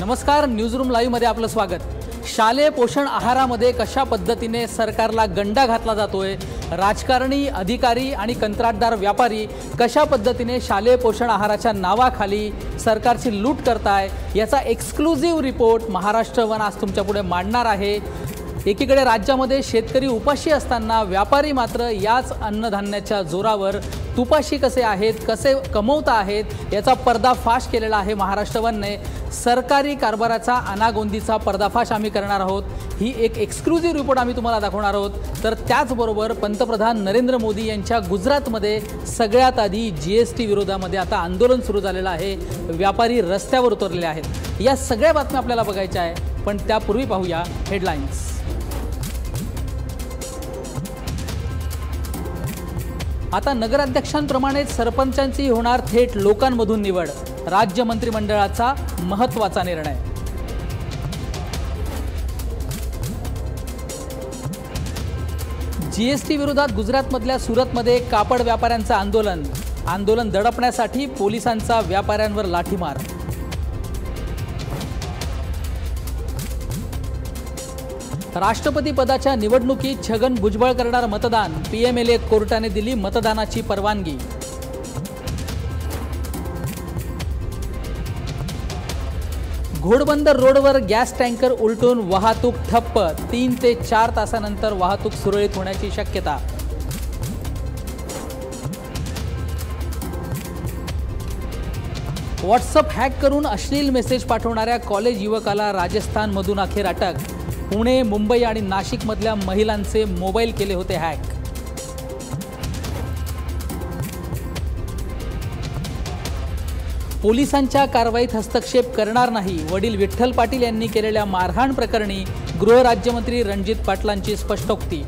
नमस्कार, newsroom live मध्ये आपलं स्वागत। शालेय पोषण आहारामध्ये कशा पद्धतीने सरकारला गंडा घातला जातोय, राजकारणी, अधिकारी आणि कंत्राटदार व्यापारी कशा पद्धतीने शालेय पोषण आहाराच्या नावाखाली सरकारची लूट करताय याचा एक्सक्लुझिव्ह रिपोर्ट महाराष्ट्र वन आज तुमच्या पुढे मांडणार आहे। एकीकडे राज्यामध्ये शेतकरी उपाशी असताना व्यापारी मात्र याच अन्नधान्याच्या जोरावर तुपाशी कसे आहेत, कसे कमवता आहेत याचा पर्दाफाश केलेला आहे महाराष्ट्र वनने। सरकारी कारभाराचा अनागोंदीचा पर्दाफाश आम्ही करणार आहोत। ही एक एक्सक्लुझिव्ह रिपोर्ट आम्ही तुम्हाला दाखवणार आहोत। तर त्याचबरोबर पंतप्रधान नरेंद्र मोदी यांच्या गुजरातमध्ये सगळ्यात आधी जीएसटी विरोधामध्ये आता आंदोलन सुरू झालेलं आहे, व्यापारी रस्त्यावर उतरलेले आहेत। या सगळ्या बातम्या आपल्याला बघायच्या आहे, पण त्यापूर्वी पाहूया हेडलाईन्स। आता नगराध्यक्षांप्रमाणेच सरपंचांची होणार थेट लोकांमधून निवड, राज्य मंत्रिमंडळाचा महत्त्वाचा निर्णय। जीएसटी विरोधात गुजरातमधल्या सुरतमध्ये कापड व्यापाऱ्यांचं आंदोलन दडपण्यासाठी पोलिसांचा व्यापाऱ्यांवर लाठीमार। राष्ट्रपती पदाच्या निवडणुकीत छगन भुजबळ करणार मतदान, पीएमएलए कोर्टाने दिली मतदानाची परवानगी। घोडबंदर रोडवर गॅस टँकर उलटून वाहतूक ठप्प, 3 ते 4 तासानंतर वाहतूक सुरळीत होण्याची शक्यता। व्हॉट्सअप हॅक करून अश्लील मेसेज पाठवणाऱ्या कॉलेज युवकाला राजस्थानमधून अखेर अटक। पुणे, मुंबई आणि नाशिकमधल्या महिलांचे मोबाईल केले होते हॅक। पोलिसांच्या कारवाईत हस्तक्षेप करणार नाही, वडील विठ्ठल पाटील यांनी केलेल्या मारहाण प्रकरणी गृहराज्यमंत्री रणजित पाटलांची स्पष्टोक्ती।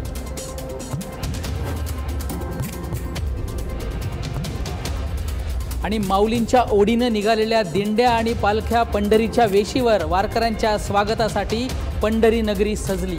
आणि माऊलींच्या ओढीने निघालेल्या दिंड्या आणि पालख्या पंढरीच्या वेशीवर, वारकऱ्यांच्या स्वागतासाठी पंढरी नगरी सजली।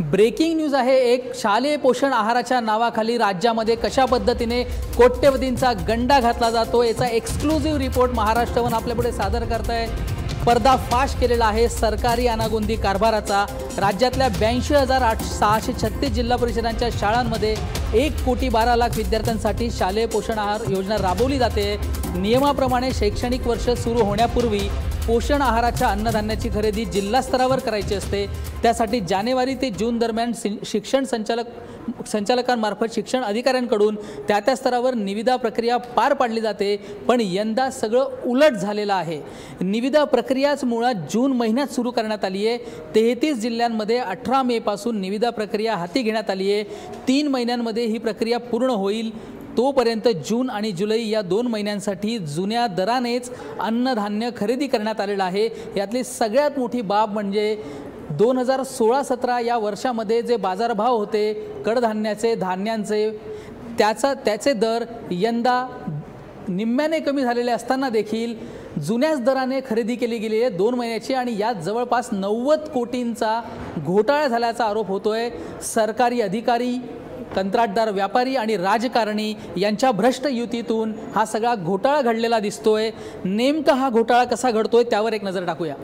ब्रेकिंग न्यूज आहे एक। शालेय पोषण आहाराच्या नावाखाली राज्यामध्ये कशा पद्धतीने कोट्यवधींचा गंडा घातला जातो याचा एक्सक्लुझिव्ह रिपोर्ट महाराष्ट्र वन आपल्यापुढे सादर करत आहे। पर्दाफाश केलेला आहे सरकारी अनागोंदी कारभाराचा। राज्यातल्या 82,636 जिल्हा परिषदांच्या शाळांमध्ये 1,12,00,000 विद्यार्थ्यांसाठी शालेय पोषण आहार योजना राबवली जाते। नियमाप्रमाणे शैक्षणिक वर्ष सुरू होण्यापूर्वी पोषण आहाराच्या अन्नधान्याची खरेदी जिल्हा स्तरावर करायची असते। त्यासाठी जानेवारी ते जून दरम्यान शिक्षण संचालकांमार्फत शिक्षण अधिकाऱ्यांकडून त्या स्तरावर निविदा प्रक्रिया पार पाडली जाते। पण यंदा सगळं उलट झालेलं आहे। निविदा प्रक्रियाच मुळात जून महिन्यात सुरू करण्यात आली आहे। 33 जिल्ह्यांमध्ये 18 मे पासून निविदा प्रक्रिया हाती घेण्यात आली आहे। 3 महिन्यांमध्ये ही प्रक्रिया पूर्ण होईल। तोपर्यंत जून आणि जुलै या 2 महिन्यांसाठी जुन्या दरानेच अन्नधान्य खरेदी करण्यात आलेलं आहे। यातली सगळ्यात मोठी बाब म्हणजे 2016-17 या वर्षामध्ये जे बाजारभाव होते कडधान्याचे, धान्यांचे, त्याचे दर यंदा निम्म्याने कमी झालेले असताना देखील जुन्याच दराने खरेदी केली गेली आहे 2 महिन्याची, आणि यात जवळपास 90 कोटींचा घोटाळा झाल्याचा आरोप होतोय। सरकारी अधिकारी, कंत्राटदार व्यापारी आणि राजकारणी यांच्या भ्रष्ट युतीतून हा सगळा घोटाळा घडलेला दिसतोय। नेमका हा घोटाळा कसा घडतोय त्यावर एक नजर टाकूया।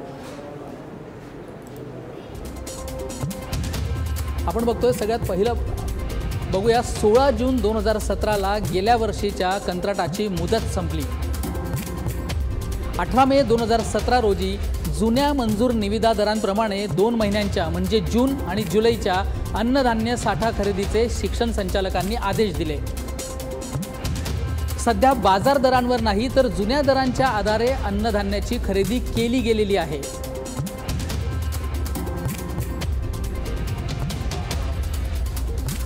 आपण बघतोय, सगळ्यात पहिलं बघूया, 16 जून 2017ला गेल्या वर्षीच्या कंत्राटाची मुदत संपली। 18 मे 2017 रोजी जुन्या मंजूर निविदा दरांप्रमाणे 2 महिन्यांच्या म्हणजे जून आणि जुलैच्या अन्नधान्य साठा खरेदीचे शिक्षण संचालकांनी आदेश दिले। सध्या बाजार दरांवर नाही तर जुन्या दरांच्या आधारे अन्नधान्याची खरेदी केली गेलेली आहे।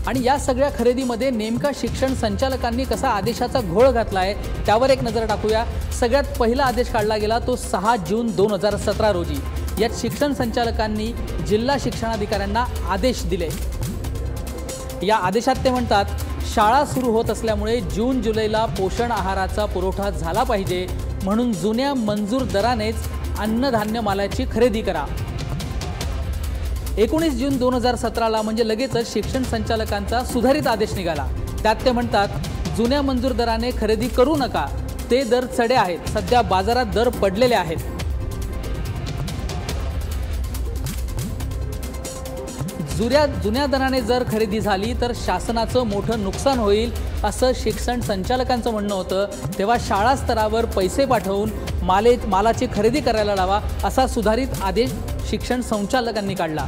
आणि या सगळ्या खरेदीमध्ये नेमका शिक्षण संचालकांनी कसा आदेशाचा घोळ घातलाय त्यावर एक नजर टाकूया। सगळ्यात पहिला आदेश काढला गेला तो 6 जून 2017 रोजी। यात शिक्षण संचालकांनी जिल्हा शिक्षणाधिकाऱ्यांना आदेश दिले। या आदेशात ते म्हणतात, शाळा सुरू होत असल्यामुळे जून जुलैला पोषण आहाराचा पुरवठा झाला पाहिजे, म्हणून जुन्या मंजूर दरानेच अन्नधान्य मालाची खरेदी करा। 19 जून 2017ला म्हणजे लगेचच शिक्षण संचालकांचा सुधारित आदेश निघाला। त्यात ते म्हणतात जुन्या मंजूर दराने खरेदी करू नका, ते दर चढे आहेत, सध्या बाजारात दर पडलेले आहेत. जुन्या दराने जर खरेदी झाली तर शासनाचं मोठं नुकसान होईल असं शिक्षण संचालकांचं म्हणणं होतं. तेव्हा शाळा स्तरावर पैसे पाठवून मालाची खरेदी करायला लावा असा सुधारित आदेश शिक्षण संचालकांनी काढला.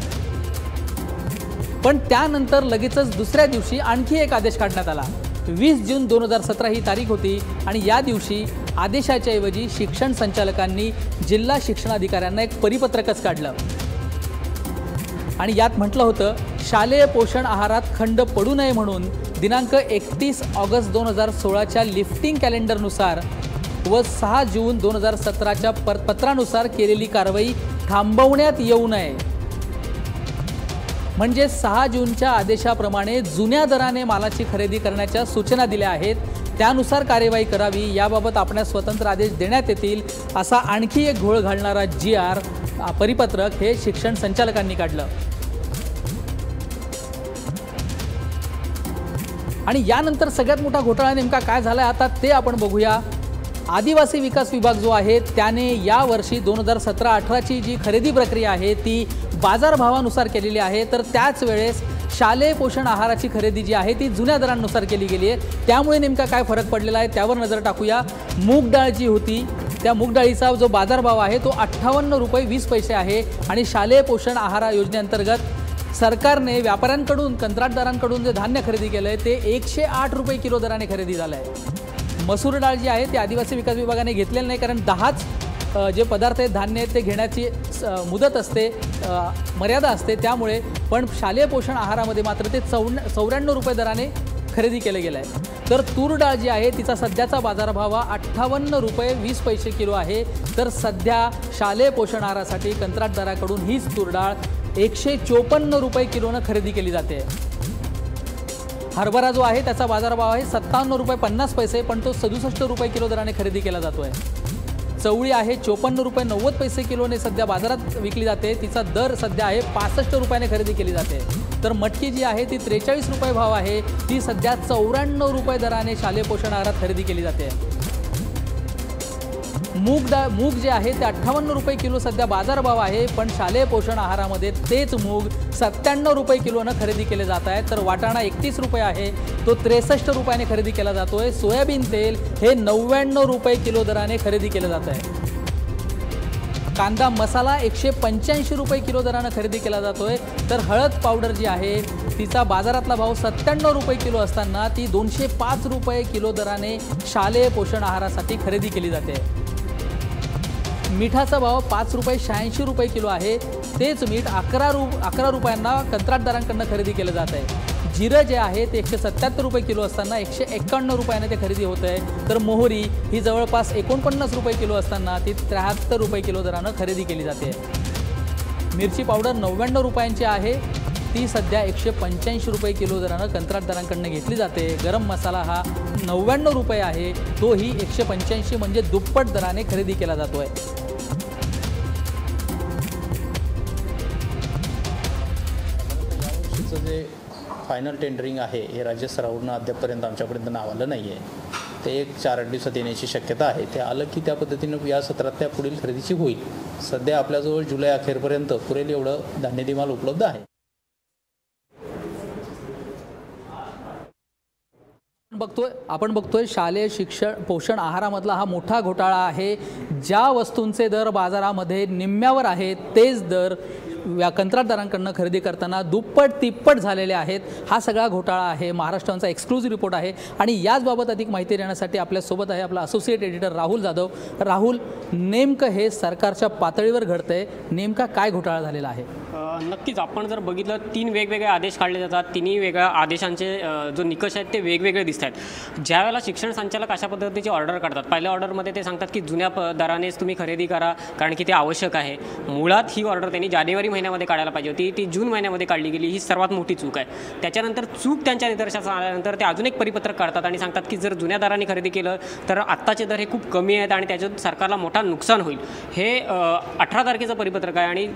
पण त्यानंतर लगेचच दुसऱ्या दिवशी आणखी एक आदेश काढण्यात आला. 20 जून 2017 ही तारीख होती आणि या दिवशी आदेशाच्या ऐवजी शिक्षण संचालकांनी जिल्हा शिक्षणाधिकाऱ्यांना एक परिपत्रकच काढलं आणि यात म्हटलं होतं शालेय पोषण आहारात खंड पडू नये म्हणून दिनांक 31 ऑगस्ट 2016च्या लिफ्टिंग कॅलेंडरनुसार व 6 जून 2017च्या पत्रानुसार केलेली कारवाई थांबवण्यात येऊ नये. म्हणजे 6 जूनच्या आदेशाप्रमाणे जुन्या दराने मालाची खरेदी करण्याच्या सूचना दिल्या आहेत, त्यानुसार कार्यवाही करावी, याबाबत आपणास स्वतंत्र आदेश देण्यात येतील असा आणखी एक घोळ घालणारा GR परिपत्रक हे शिक्षण संचालकांनी काढलं. आणि यानंतर सगळ्यात मोठा घोटाळा नेमका काय झाला आता ते आपण बघूया. आदिवासी विकास विभाग जो आहे त्याने यावर्षी 2017-18ची जी खरेदी प्रक्रिया आहे ती बाजारभावानुसार केलेली आहे, तर त्याच वेळेस शालेय पोषण आहाराची खरेदी जी आहे ती जुन्या दरांनुसार केली गेली आहे. त्यामुळे नेमका काय फरक पडलेला आहे त्यावर नजर टाकूया. मूग डाळ जी होती त्या मूग डाळीचा जो बाजारभाव आहे तो 58 रुपये 20 पैसे आहे आणि शालेय पोषण आहार योजनेअंतर्गत सरकारने व्यापाऱ्यांकडून कंत्राटदारांकडून जे धान्य खरेदी केलं आहे ते 108 रुपये किलो दराने खरेदी झालं आहे. मसूर डाळ जी आहे ती आदिवासी विकास विभागाने घेतलेली नाही, कारण 10च जे पदार्थ आहेत धान्य आहेत ते घेण्याची मुदत असते, मर्यादा असते. त्यामुळे पण शालेय पोषण आहारामध्ये मात्र ते 94 रुपये दराने खरेदी केलं गेलं आहे. तर तूर डाळ जी आहे तिचा सध्याचा बाजारभाव 58 रुपये 20 पैसे किलो आहे. तर सध्या शालेय पोषण आहारासाठी कंत्राटदाराकडून हीच तूर डाळ 154 रुपये किलोनं खरेदी केली जाते. हरभरा जो आहे त्याचा बाजारभाव आहे 57 रुपये 50 पैसे, पण तो 67 रुपये किलो दराने खरेदी केला जातो आहे. चवळी आहे 54 रुपये 90 पैसे किलोने सध्या बाजारात विकली जाते, तिचा दर सध्या आहे 65 रुपयाने खरेदी केली जाते. तर मटकी जी आहे ती 43 रुपये भाव आहे, ती सध्या 94 रुपये दराने शालेय पोषण आहारात खरेदी केली जाते. मूग जे आहे ते 58 रुपये किलो सध्या बाजारभाव आहे, पण शालेय पोषण आहारामध्ये तेच मूग 97 रुपये किलोनं खरेदी केले जात आहे. तर वाटाणा 31 रुपये आहे, तो 63 रुपयाने खरेदी केला जातो आहे. सोयाबीन तेल हे 99 रुपये किलो दराने खरेदी केलं जात आहे. कांदा मसाला 185 रुपये किलो दरानं खरेदी केला जातो आहे. तर हळद पावडर जी आहे तिचा बाजारातला भाव 97 रुपये किलो असताना ती 205 रुपये किलो दराने शालेय पोषण आहारासाठी खरेदी केली जाते. मिठाचा भाव 5 रुपये 86 रुपये किलो आहे, तेच मीठ 11 रुपयांना कंत्राटदारांकडून खरेदी केलं जात आहे. जिरं जे आहे ते 177 रुपये किलो असताना 151 रुपयाने ते खरेदी होत आहे. तर मोहरी ही जवळपास 49 रुपये किलो असताना ती 73 रुपये किलो दरानं खरेदी केली जाते. मिरची पावडर 99 रुपयांची आहे, ती सध्या 185 रुपये किलो दरानं कंत्राटदारांकडून घेतली जाते. गरम मसाला हा 99 रुपये आहे, तोही 185 म्हणजे दुप्पट दराने खरेदी केला जातो आहे. जे फायनल टेंडरिंग आहे हे राज्य स्तरावरून अद्यापपर्यंत आमच्यापर्यंत नाव आलं नाही आहे. ते एक 4-8 दिवसात येण्याची शक्यता आहे. ते आलं की त्या पद्धतीनं या सत्रात त्या पुढील खरेदीची होईल. सध्या आपल्याजवळ जुलै अखेरपर्यंत पुरेल एवढं धान्य माल उपलब्ध आहे. आपण बघतोय शालेय पोषण आहारामधला हा मोठा घोटाळा आहे. ज्या वस्तूंचे दर बाजारामध्ये निम्म्यावर आहेत तेच दर कंत्राटदारांकडून खरेदी करताना दुप्पट तिप्पट झालेले आहेत. हा सगळा घोटाळा आहे. महाराष्ट्राचा एक्सक्लुझिव्ह रिपोर्ट आहे आणि याचबाबत अधिक माहिती देण्यासाठी आपल्यासोबत आहे आपला असोसिएट एडिटर राहुल जाधव. राहुल, नेमकं हे सरकारच्या पातळीवर घडतंय, नेमका काय घोटाळा झालेला आहे? नक्कीच आपण जर बघितलं 3 वेगवेगळे आदेश काढले जातात. तिन्ही वेगळ्या आदेशांचे जो निकष आहेत ते वेगवेगळे दिसत आहेत. ज्यावेळेला शिक्षण संचालक अशा पद्धतीची ऑर्डर काढतात, पहिल्या ऑर्डरमध्ये ते सांगतात की जुन्या दरानेच तुम्ही खरेदी करा कारण की ते आवश्यक आहे. मुळात ही ऑर्डर त्यांनी जानेवारी महिन्यामध्ये काढायला पाहिजे होती, ती जून महिन्यामध्ये काढली गेली. ही सर्वात मोठी चूक आहे. त्याच्यानंतर चूक त्यांच्या निदर्शनास आल्यानंतर ते अजून एक परिपत्रक काढतात आणि सांगतात की जर जुन्या दराने खरेदी केलं तर आत्ताचे दर हे खूप कमी आहेत आणि त्याच्यात सरकारला मोठा नुकसान होईल. हे 18 तारखेचं परिपत्रक आहे आणि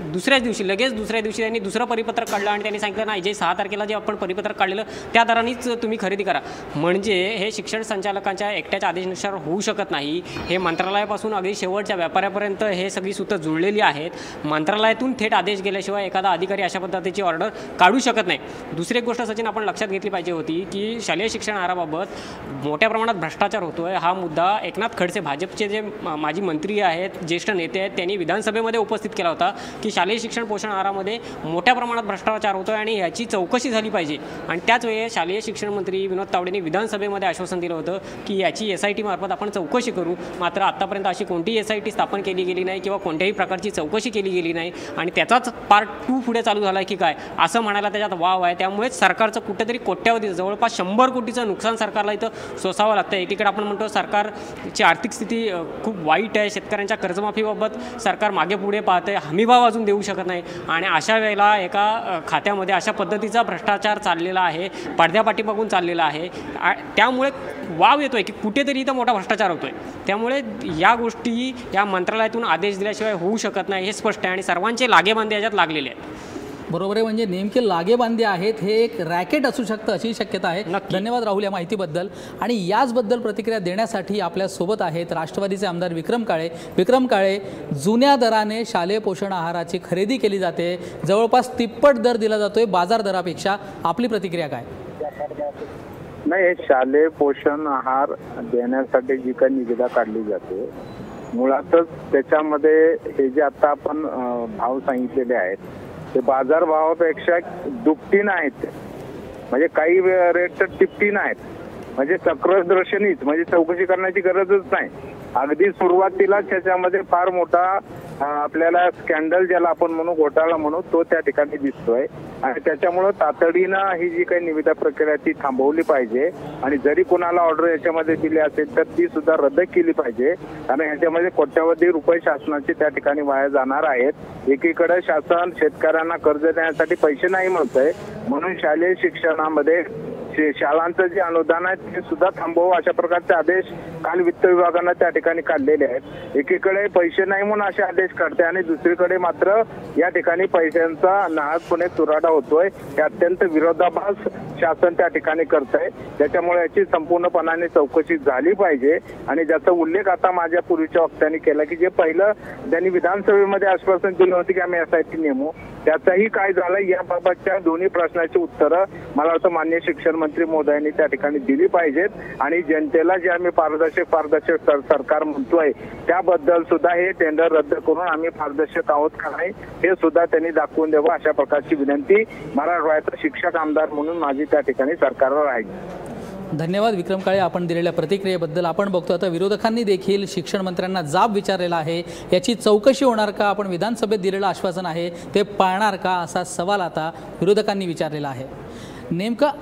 लगेच दुसऱ्या दिवशी त्यांनी दुसरं परिपत्रक काढलं आणि त्यांनी सांगितलं नाही, जे 6 तारखेला जे आपण परिपत्रक काढलेलं त्या दरानेच तुम्ही खरेदी करा. म्हणजे हे शिक्षण संचालकांच्या एकट्याच्या आदेशानुसार होऊ शकत नाही. हे मंत्रालयापासून अगदी शेवटच्या व्यापाऱ्यापर्यंत हे सगळी सूत्र जुळलेली आहेत. मंत्रालयातून थेट आदेश गेल्याशिवाय एखादा अधिकारी अशा पद्धतीची ऑर्डर काढू शकत नाही. दुसरी एक गोष्ट सचिन आपण लक्षात घेतली पाहिजे होती की शालेय शिक्षण आहाराबाबत मोठ्या प्रमाणात भ्रष्टाचार होतोय. हा मुद्दा एकनाथ खडसे भाजपचे जे माजी मंत्री आहेत, ज्येष्ठ नेते आहेत, त्यांनी विधानसभेमध्ये उपस्थित केला होता की शालेय शिक्षण पोषण आहारामध्ये मोठ्या प्रमाणात भ्रष्टाचार होतोय आणि याची चौकशी झाली पाहिजे. आणि त्याच वेळी शालेय शिक्षण मंत्री विनोद तावडेंनी विधानसभेमध्ये आश्वासन दिलं होतं की याची SIT मार्फत आपण चौकशी करू. मात्र आतापर्यंत अशी कोणतीही SIT स्थापन केली गेली नाही किंवा कोणत्याही प्रकारची चौकशी केली गेली नाही आणि त्याचाच पार्ट 2 पुढे चालू झाला की काय असं म्हणायला त्याच्यात वाव आहे. त्यामुळेच सरकारचं कुठेतरी कोट्यावधी जवळपास 100 कोटीचं नुकसान सरकारला इथं सोसावं लागतं. एकीकडे आपण म्हणतो सरकारची आर्थिक स्थिती खूप वाईट आहे. शेतकऱ्यांच्या कर्जमाफीबाबत सरकार मागे पुढे पाहत आहे, हमीभाव अजून देऊ शकत नाही आणि अशा वेळेला एका खात्यामध्ये अशा पद्धतीचा भ्रष्टाचार चाललेला आहे, पडद्यापाठीमागून चाललेला आहे. त्यामुळे वाव येतोय की कुठेतरी इथं मोठा भ्रष्टाचार होतोय. त्यामुळे या गोष्टी या मंत्रालयातून आदेश दिल्याशिवाय होऊ शकत नाही हे स्पष्ट आहे आणि सर्वांचे लागेबांधे याच्यात लागलेले आहेत. बरोबर आहे. म्हणजे नेमके लागेबांधे आहेत, हे एक रॅकेट असू शकतं अशी शक्यता आहे. धन्यवाद राहुल या माहितीबद्दल. आणि याचबद्दल प्रतिक्रिया देण्यासाठी आपल्यासोबत आहेत राष्ट्रवादीचे आमदार विक्रम काळे. विक्रम काळे, जुन्या दराने शालेय पोषण आहाराची खरेदी केली जाते, जवळपास तिप्पट दर दिला जातोय बाजार दरापेक्षा. आपली प्रतिक्रिया काय? नाही, शालेय पोषण आहार देण्यासाठी जी काही निविदा काढली जाते मुळातच त्याच्यामध्ये हे जे आता आपण भाव सांगितलेले आहेत ते बाजार भावापेक्षा दुपटीनं आहेत. म्हणजे काही रेट तर तिपटीनं आहेत. म्हणजे चक्रदर्शनीच, म्हणजे चौकशी करण्याची गरजच नाही. अगदी सुरुवातीला त्याच्यामध्ये फार मोठा आपल्याला स्कॅन्डल ज्याला आपण म्हणू, घोटाळा म्हणू, तो त्या ठिकाणी दिसतोय आणि त्याच्यामुळं तातडीनं ही जी काही निविदा प्रक्रिया ती थांबवली पाहिजे आणि जरी कोणाला ऑर्डर याच्यामध्ये दिली असेल तर ती सुद्धा रद्द केली पाहिजे. कारण ह्याच्यामध्ये कोट्यावधी रुपये शासनाचे त्या ठिकाणी वाया जाणार आहेत. एकीकडे शासन शेतकऱ्यांना कर्ज देण्यासाठी पैसे नाही म्हणतंय, म्हणून शालेय शिक्षणामध्ये शाळांचं जे अनुदान आहे ते सुद्धा थांबवू अशा प्रकारचे आदेश काल वित्त विभागानं त्या ठिकाणी काढलेले आहेत. एकीकडे पैसे नाही म्हणून असे आदेश काढते आणि दुसरीकडे मात्र या ठिकाणी पैशांचा नाहकपणे चुराडा होतोय. हे अत्यंत विरोधाभास शासन त्या ठिकाणी करतंय. त्याच्यामुळे याची संपूर्णपणाने चौकशी झाली पाहिजे आणि ज्याचा उल्लेख आता माझ्या पूर्वीच्या वक्त्यांनी केला की जे पहिलं त्यांनी विधानसभेमध्ये आश्वासन दिलं होतं की आम्ही SIT नेमू, त्याचंही काय झालं याबाबतच्या दोन्ही प्रश्नाची उत्तरं मला वाटतं माननीय शिक्षण मंत्री महोदयांनी त्या ठिकाणी दिली पाहिजेत आणि जनतेला जे आम्ही पारदर्शक सरकार म्हणतोय त्याबद्दल सुद्धा हे टेंडर रद्द करून आम्ही पारदर्शक आहोत का नाही हे सुद्धा त्यांनी दाखवून द्यावं अशा प्रकारची विनंती मराठवाड्याचा शिक्षक आमदार म्हणून माझी त्या ठिकाणी सरकारवर आहे. धन्यवाद विक्रम काळे आपण दिलेल्या प्रतिक्रियेबद्दल. आपण बघतो आता विरोधकांनी देखील शिक्षण मंत्र्यांना जाब विचारलेला आहे. याची चौकशी होणार का? आपण विधानसभेत दिलेलं आश्वासन आहे ते पाळणार का असा सवाल आता विरोधकांनी विचारलेला आहे. नेमका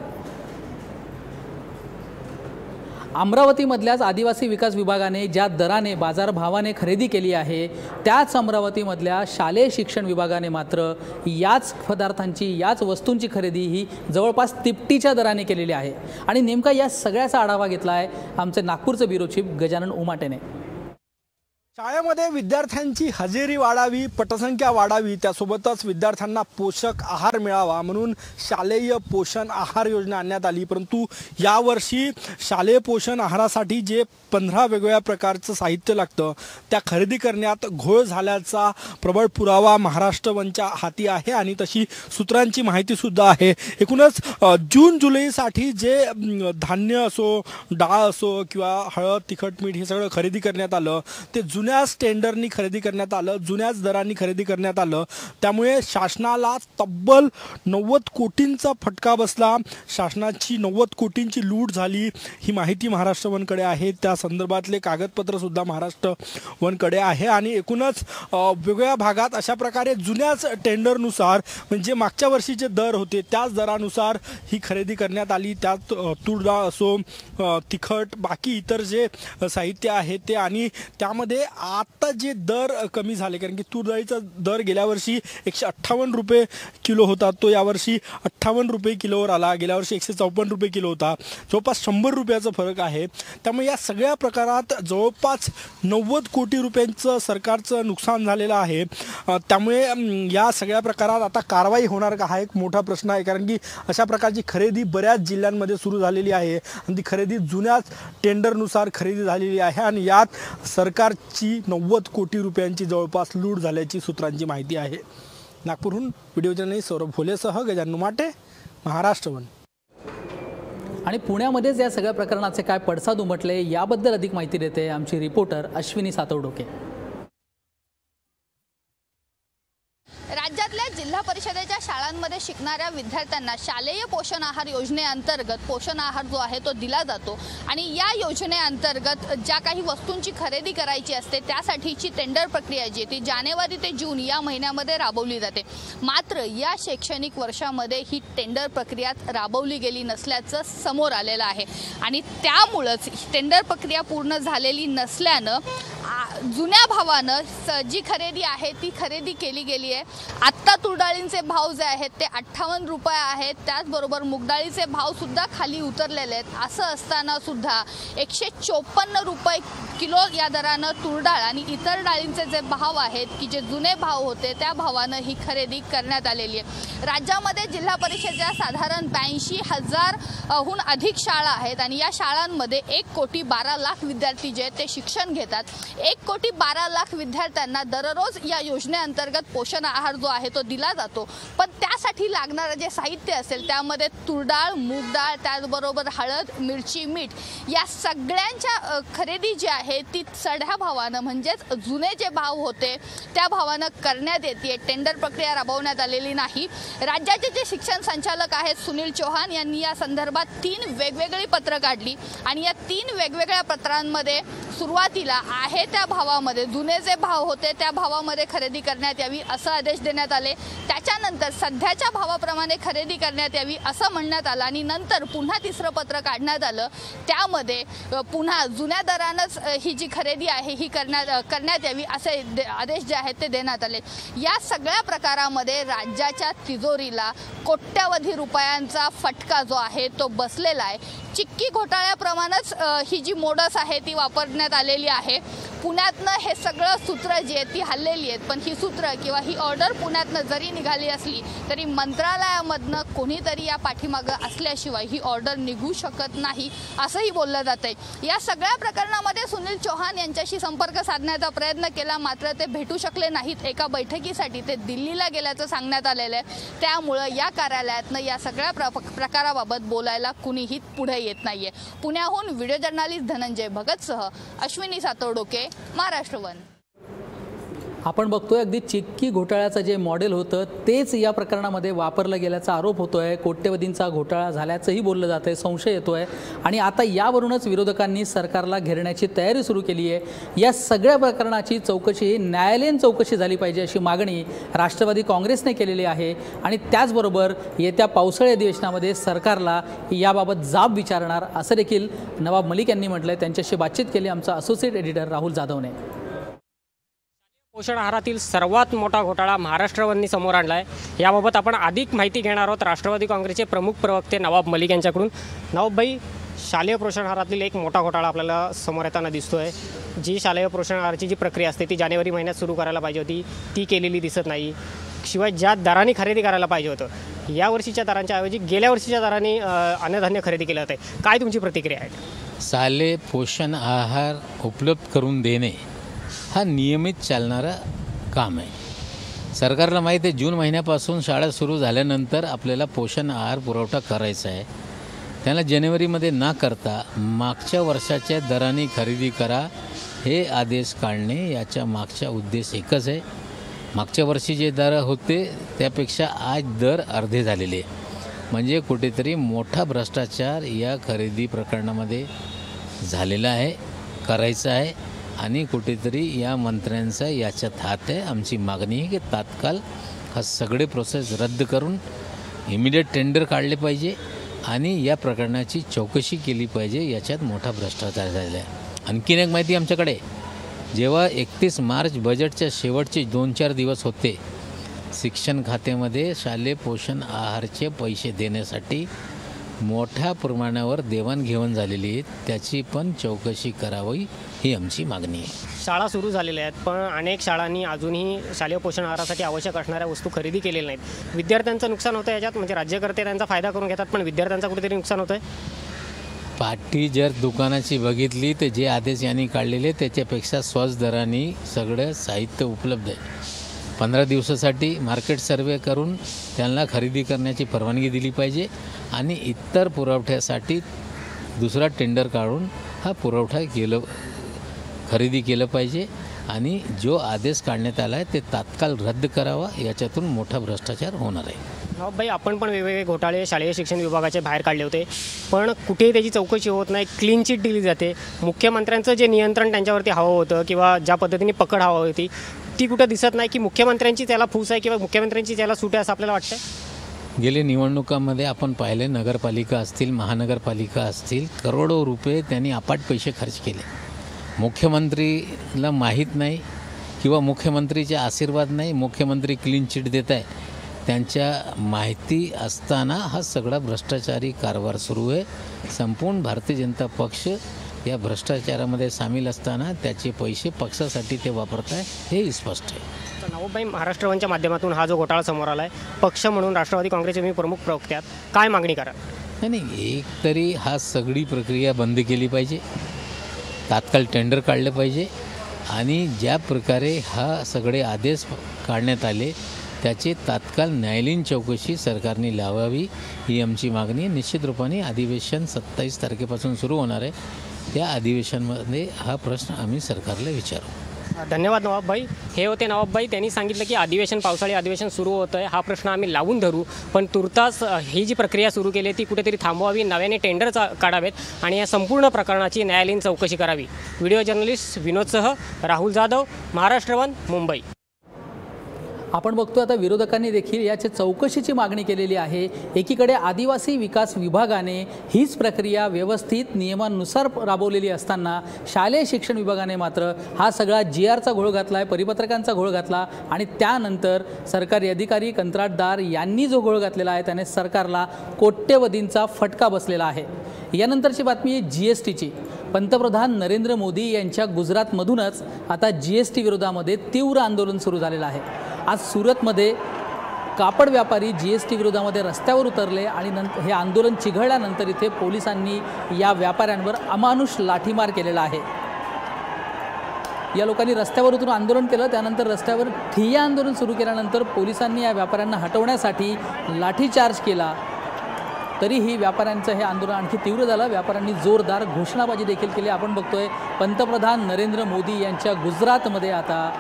अमरावतीमधल्याच आदिवासी विकास विभागाने ज्या दराने बाजारभावाने खरेदी केली आहे त्याच अमरावतीमधल्या शालेय शिक्षण विभागाने मात्र याच पदार्थांची याच वस्तूंची खरेदी ही जवळपास तिपटीच्या दराने केलेली आहे. आणि नेमका या सगळ्याचा आढावा घेतला आहे आमचे नागपूरचे ब्युरो चीफ गजानन उमाटेने. शाळेमध्ये विद्यार्थ्यांची हजेरी वाढावी, पटसंख्या वाढावी, त्यासोबतच विद्यार्थ्यांना पोषक आहार मिळावा म्हणून शालेय पोषण आहार योजना आणण्यात आली. परंतु यावर्षी शालेय पोषण आहारासाठी जे 15 वेगवेगळ्या प्रकारचं साहित्य लागतं त्या खरेदी करण्यात घोळ झाल्याचा प्रबळ पुरावा महाराष्ट्र वनच्या हाती आहे आणि तशी सूत्रांची माहितीसुद्धा आहे. एकूणच जून जुलैसाठी जे धान्य असो, डाळ असो किंवा हळद, तिखट, मीठ हे सगळं खरेदी करण्यात आलं ते जुन्याच टेंडरनी खरेदी करण्यात आलं, जुन्याच दरांनी खरेदी करण्यात आलं. त्यामुळे शासनाला तब्बल 90 कोटींचा फटका बसला. शासनाची 90 कोटींची लूट झाली ही माहिती महाराष्ट्र वनकडे आहे. त्या संदर्भातले कागदपत्र सुद्धा महाराष्ट्र वनकडे आहे आणि एकूणच वेगवेगळ्या भागात अशा प्रकारे जुन्याच टेंडरनुसार म्हणजे मागच्या वर्षीचे दर होते त्याच दरानुसार ही खरेदी करण्यात आली. त्यात तूर डाळ असो, तिखट, बाकी इतर जे साहित्य आहे ते आणि त्यामध्ये आता जे दर कमी झाले, कारण की तूर डाळीचा दर गेल्या वर्षी 158 रुपये किलो होता, तो यावर्षी 58 रुपये किलोवर आला. गेल्या वर्षी 154 रुपये किलो होता, जवळपास 100 रुपयाचा फरक आहे. त्यामुळे या सगळ्या प्रकारात जवळपास 90 कोटी रुपयांचं सरकारचं नुकसान झालेलं आहे. त्यामुळे या सगळ्या प्रकारात आता कारवाई होणार का, हा एक मोठा प्रश्न आहे. कारण की अशा प्रकारची खरेदी बऱ्याच जिल्ह्यांमध्ये सुरू झालेली आहे आणि ती खरेदी जुन्याच टेंडरनुसार खरेदी झालेली आहे आणि यात सरकारची 90 कोटी रुपयांची जवळपास लूट झाल्याची सूत्रांची माहिती आहे. नागपूरहून व्हिडिओ जर्नलिस्ट सौरभ भोलेसह गजानन माटे, महाराष्ट्र वन. आणि पुण्यामध्येच या सगळ्या प्रकरणाचे काय पडसाद उमटले याबद्दल अधिक माहिती देते आमची रिपोर्टर अश्विनी सातवडोके. राज्यातल्या जिल्हा परिषदेच्या शाळांमध्ये शिकणाऱ्या विद्यार्थ्यांना शालेय पोषण आहार योजनेअंतर्गत पोषण आहार जो आहे तो दिला जातो आणि या योजनेअंतर्गत ज्या काही वस्तूंची खरेदी करायची असते त्यासाठीची टेंडर प्रक्रिया जी ती जानेवारी ते जून या महिन्यामध्ये राबवली जाते. मात्र या शैक्षणिक वर्षामध्ये ही टेंडर प्रक्रिया राबवली गेली नसल्याचं समोर आलेलं आहे आणि त्यामुळेच टेंडर प्रक्रिया पूर्ण झालेली नसल्यानं जुन्या भावानं जी खरेदी आहे ती खरेदी केली गेली आहे. आत्ता तुरडाळींचे भाव जे आहेत ते 58 रुपये आहेत. त्याचबरोबर मुगडाळीचे भाव सुद्धा खाली उतरलेले आहेत. असं असताना सुद्धा 154 रुपये किलो या दरानं तुरडाळ आणि इतर डाळींचे जे भाव आहेत की जे जुने भाव होते त्या भावानं ही खरेदी करण्यात आलेली आहे. राज्यामध्ये जिल्हा परिषदेच्या साधारण 82,000हून अधिक शाळा आहेत आणि या शाळांमध्ये 1,12,00,000 विद्यार्थी जे आहेत ते शिक्षण घेतात. 1,12,00,000 विद्यार्थ्यांना दररोज या योजनेअंतर्गत पोषण आहार जो आहे तो दिला जातो. पण त्यासाठी लागणारं जे साहित्य असेल त्यामध्ये तुरडाळ, मूग डाळ, त्याचबरोबर हळद, मिरची, मीठ या सगळ्यांच्या खरेदी जी आहे ती चढ्या भावानं म्हणजेच जुने जे भाव होते त्या भावानं करण्यात येते. टेंडर प्रक्रिया राबवण्यात आलेली नाही. राज्याचे जे शिक्षण संचालक आहेत सुनील चौहान यांनी या संदर्भात 3 वेगवेगळी पत्रं काढली आणि या 3 वेगवेगळ्या पत्रांमध्ये सुरुवातीला आहे त्या भावामध्ये जुने जे भाव होते त्या भावामध्ये खरेदी करण्यात यावी असं आदेश देण्यात आले. त्याच्यानंतर सध्याच्या भावाप्रमाणे खरेदी करण्यात यावी असं म्हणण्यात आलं आणि नंतर पुन्हा 3रं पत्र काढण्यात आलं. त्यामध्ये पुन्हा जुन्या दरानंच ही जी खरेदी आहे ही करण्यात यावी असे आदेश जे आहेत ते देण्यात आले. या सगळ्या प्रकारामध्ये राज्याच्या तिजोरीला कोट्यवधी रुपयांचा फटका जो आहे तो बसलेला आहे. चिक्की घोटाळ्याप्रमाणेच ही जी मोडस आहे ती वापरण्यात आलेली आहे. पुण्यातनं हे सगळं सूत्र जी आहेत ती हल्लेली आहेत. पण ही सूत्र किंवा ही ऑर्डर पुण्यातनं जरी निघाली असली तरी मंत्रालयामधनं कोणीतरी या पाठीमागं असल्याशिवाय ही ऑर्डर निघू शकत नाही असंही बोललं जात आहे. या सगळ्या प्रकरणामध्ये सुनील चौहान यांच्याशी संपर्क साधण्याचा प्रयत्न केला मात्र ते भेटू शकले नाहीत. एका बैठकीसाठी ते दिल्लीला गेल्याचं सांगण्यात आलेलं आहे. त्यामुळं या कार्यालयातनं या सगळ्या प्रकाराबाबत बोलायला कुणीही पुढे येत नाहीये. पुण्याहून व्हिडिओ जर्नलिस्ट धनंजय भगतसह अश्विनी सातवडोके, महाराष्ट्र वन. आपण बघतोय अगदी चिक्की घोटाळ्याचं जे मॉडेल होतं तेच या प्रकरणामध्ये वापरलं गेल्याचा आरोप होतोय. कोट्यवधींचा घोटाळा झाल्याचंही बोललं जात आहे, संशय येतोय आणि आता यावरूनच विरोधकांनी सरकारला घेरण्याची तयारी सुरू केली आहे. या सगळ्या प्रकरणाची चौकशी न्यायालयीन चौकशी झाली पाहिजे अशी मागणी राष्ट्रवादी काँग्रेसने केलेली आहे आणि त्याचबरोबर येत्या पावसाळी अधिवेशनामध्ये सरकारला याबाबत जाब विचारणार असं देखील नवाब मलिक यांनी म्हटलंय. त्यांच्याशी बातचीत केली आमचा असोसिएट एडिटर राहुल जाधवने. पोषण आहारातील सर्वात मोठा घोटाळा महाराष्ट्रवरनी समोर आणला आहे. याबाबत आपण अधिक माहिती घेणार आहोत राष्ट्रवादी काँग्रेसचे प्रमुख प्रवक्ते नवाब मलिक यांच्याकडून. नवाबभाई, शालेय पोषण आहारातील एक मोठा घोटाळा आपल्याला समोर येताना दिसतो आहे. जी शालेय पोषण आहाराची जी प्रक्रिया असते ती जानेवारी महिन्यात सुरू करायला पाहिजे होती, ती केलेली दिसत नाही. शिवाय ज्या दराने खरेदी करायला पाहिजे होतं या वर्षीच्या दरांच्या ऐवजी गेल्या वर्षीच्या दराने अन्नधान्य खरेदी केलं जाते. काय तुमची प्रतिक्रिया आहे? शालेय पोषण आहार उपलब्ध करून देणे हा नियमित चालणारा काम आहे. सरकारला माहीत आहे जून महिन्यापासून शाळा सुरू झाल्यानंतर आपल्याला पोषण आहार पुरवठा करायचा आहे. त्यांना जानेवारीमध्ये न करता मागच्या वर्षाच्या दराने खरेदी करा हे आदेश काढणे याच्या मागचा उद्देश एकच आहे. मागच्या वर्षी जे दर होते त्यापेक्षा आज दर अर्धे झालेले, म्हणजे कुठेतरी मोठा भ्रष्टाचार या खरेदी प्रकरणामध्ये झालेला आहे, करायचा आहे आणि कुठेतरी या मंत्र्यांचा याच्यात हात आहे. आमची मागणी आहे की तात्काळ हा सगळे प्रोसेस रद्द करून इमिडिएट टेंडर काढले पाहिजे आणि या प्रकरणाची चौकशी केली पाहिजे. याच्यात मोठा भ्रष्टाचार झालेला आहे. आणखीन एक माहिती आमच्याकडे जेव्हा 31 मार्च बजेटच्या शेवटचे 2-4 दिवस होते, शिक्षण खात्यामध्ये शालेय पोषण आहारचे पैसे देण्यासाठी मोठ्या प्रमाणावर देवाणघेवाण झालेली आहे, त्याची पण चौकशी करावी ही आमची मागणी आहे. शाळा सुरू झालेल्या आहेत, पण अनेक शाळांनी अजूनही शालेय पोषण आहारासाठी आवश्यक असणाऱ्या वस्तू खरेदी केलेल्या नाहीत. विद्यार्थ्यांचं नुकसान होतं याच्यात, म्हणजे राज्यकर्ते त्यांचा फायदा करून घेतात, पण विद्यार्थ्यांचा कुठेतरी नुकसान होतं आहे. पाटी जर दुकानाची बघितली तर जे आदेश यांनी काढलेले त्याच्यापेक्षा स्वस्त दराने सगळं साहित्य उपलब्ध आहे. 15 दिवसासाठी मार्केट सर्वे करून त्यांना खरेदी करण्याची परवानगी दिली पाहिजे आणि इतर पुरवठ्यासाठी दुसरा टेंडर काढून हा पुरवठा खरेदी केलं पाहिजे आणि जो आदेश काढण्यात आला आहे ते तात्काळ रद्द करावा. याच्यातून मोठा भ्रष्टाचार होणार आहे. भाई, आपण पण वेगवेगळे घोटाळे शालेय शिक्षण विभागाचे बाहेर काढले होते, पण कुठेही त्याची चौकशी होत नाही, क्लीन चिट दिली जाते. मुख्यमंत्र्यांचं जे नियंत्रण त्यांच्यावरती हवं होतं किंवा ज्या पद्धतीने पकड हवं होती ती कुठं दिसत नाही, की मुख्यमंत्र्यांची त्याला फूस आहे किंवा मुख्यमंत्र्यांची त्याला सूट आहे असं आपल्याला वाटतं. गेले निवडणुकांमध्ये आपण पाहिले, नगरपालिका असतील, महानगरपालिका असतील, करोडो रुपये त्यांनी अपाट पैसे खर्च केले. मुख्यमंत्रीला माहीत नाही किंवा मुख्यमंत्रीचे आशीर्वाद नाही, मुख्यमंत्री क्लीन चिट देत आहे, त्यांच्या माहिती असताना हा सगळा भ्रष्टाचारी कारभार सुरू आहे. संपूर्ण भारतीय जनता पक्ष या भ्रष्टाचारामध्ये सामील असताना त्याचे पैसे पक्षासाठी ते वापरत आहे हे स्पष्ट आहे. तर नवाबभाई, महाराष्ट्र वनच्या माध्यमातून हा जो घोटाळा समोर आला आहे, पक्ष म्हणून राष्ट्रवादी काँग्रेसचे मी प्रमुख प्रवक्ते आहात, काय मागणी करा? नाही, एक तरी हा सगळी प्रक्रिया बंद केली पाहिजे, तात्काळ टेंडर काढलं पाहिजे आणि ज्या प्रकारे हा सगळे आदेश काढण्यात आले त्याची तात्काळ न्यायालयीन चौकशी सरकारने लावावी ही आमची मागणी. निश्चित रूपाने अधिवेशन 27 तारखेपासून सुरू होणार आहे, त्या अधिवेशनामध्ये हा प्रश्न आम्ही सरकारला विचारू. धन्यवाद नवाबभाई. हे होते नवाबभाई. त्यांनी सांगितलं की पावसाळी अधिवेशन सुरू होतं आहे, हा प्रश्न आम्ही लावून धरू, पण तुर्तास ही जी प्रक्रिया सुरू केली आहे ती कुठेतरी थांबवावी, नव्याने टेंडर काढावेत आणि या संपूर्ण प्रकरणाची न्यायालयीन चौकशी करावी. व्हिडिओ जर्नलिस्ट विनोदसह राहुल जाधव, महाराष्ट्र वन, मुंबई. आपण बघतो आता विरोधकांनी देखील याची चौकशीची मागणी केलेली आहे. एकीकडे आदिवासी विकास विभागाने हीच प्रक्रिया व्यवस्थित नियमानुसार राबवलेली असताना शालेय शिक्षण विभागाने मात्र हा सगळा GRचा घोळ घातला आहे, परिपत्रकांचा घोळ घातला आणि त्यानंतर सरकारी अधिकारी, कंत्राटदार यांनी जो घोळ घातलेला आहे त्याने सरकारला कोट्यवधींचा फटका बसलेला आहे. यानंतरची बातमी आहे GSTची. पंतप्रधान नरेंद्र मोदी यांच्या गुजरातमधूनच आता GST विरोधामध्ये तीव्र आंदोलन सुरू झालेलं आहे. आज सुरतमध्ये कापड व्यापारी GST विरोधामध्ये रस्त्यावर उतरले आणि हे आंदोलन चिघळल्यानंतर इथे पोलिसांनी या व्यापाऱ्यांवर अमानुष लाठीमार केलेला आहे. या लोकांनी रस्त्यावर उतरून आंदोलन केलं, त्यानंतर रस्त्यावर ठिय्या आंदोलन सुरू केल्यानंतर पोलिसांनी या व्यापाऱ्यांना हटवण्यासाठी लाठीचार्ज केला. तरीही व्यापाऱ्यांचं हे आंदोलन आणखी तीव्र झालं. व्यापाऱ्यांनी जोरदार घोषणाबाजी देखील केली. आपण बघतोय पंतप्रधान नरेंद्र मोदी यांच्या गुजरातमध्ये आता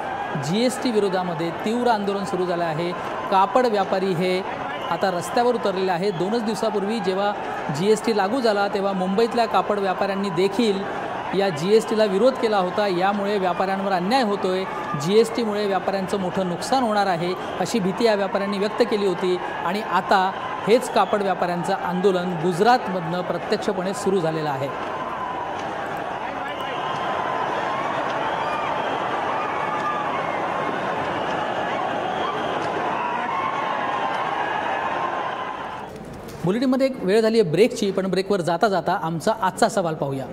GST विरोधामध्ये तीव्र आंदोलन सुरू झालं आहे. कापड व्यापारी हे आता रस्त्यावर उतरलेले आहे. 2च दिवसापूर्वी जेव्हा GST लागू झाला तेव्हा मुंबईतल्या कापड व्यापाऱ्यांनी देखील या GSTला विरोध केला होता. यामुळे व्यापाऱ्यांवर अन्याय होतोय, GSTमुळे व्यापाऱ्यांचं मोठं नुकसान होणार आहे अशी भीती या व्यापाऱ्यांनी व्यक्त केली होती आणि आता हेच कापड व्यापाऱ्यांचं आंदोलन गुजरातमधनं प्रत्यक्षपणे सुरू झालेलं आहे. बुलेटिनमध्ये एक वेळ झाली आहे ब्रेकची, पण ब्रेकवर जाता जाता आमचा आजचा सवाल पाहूया.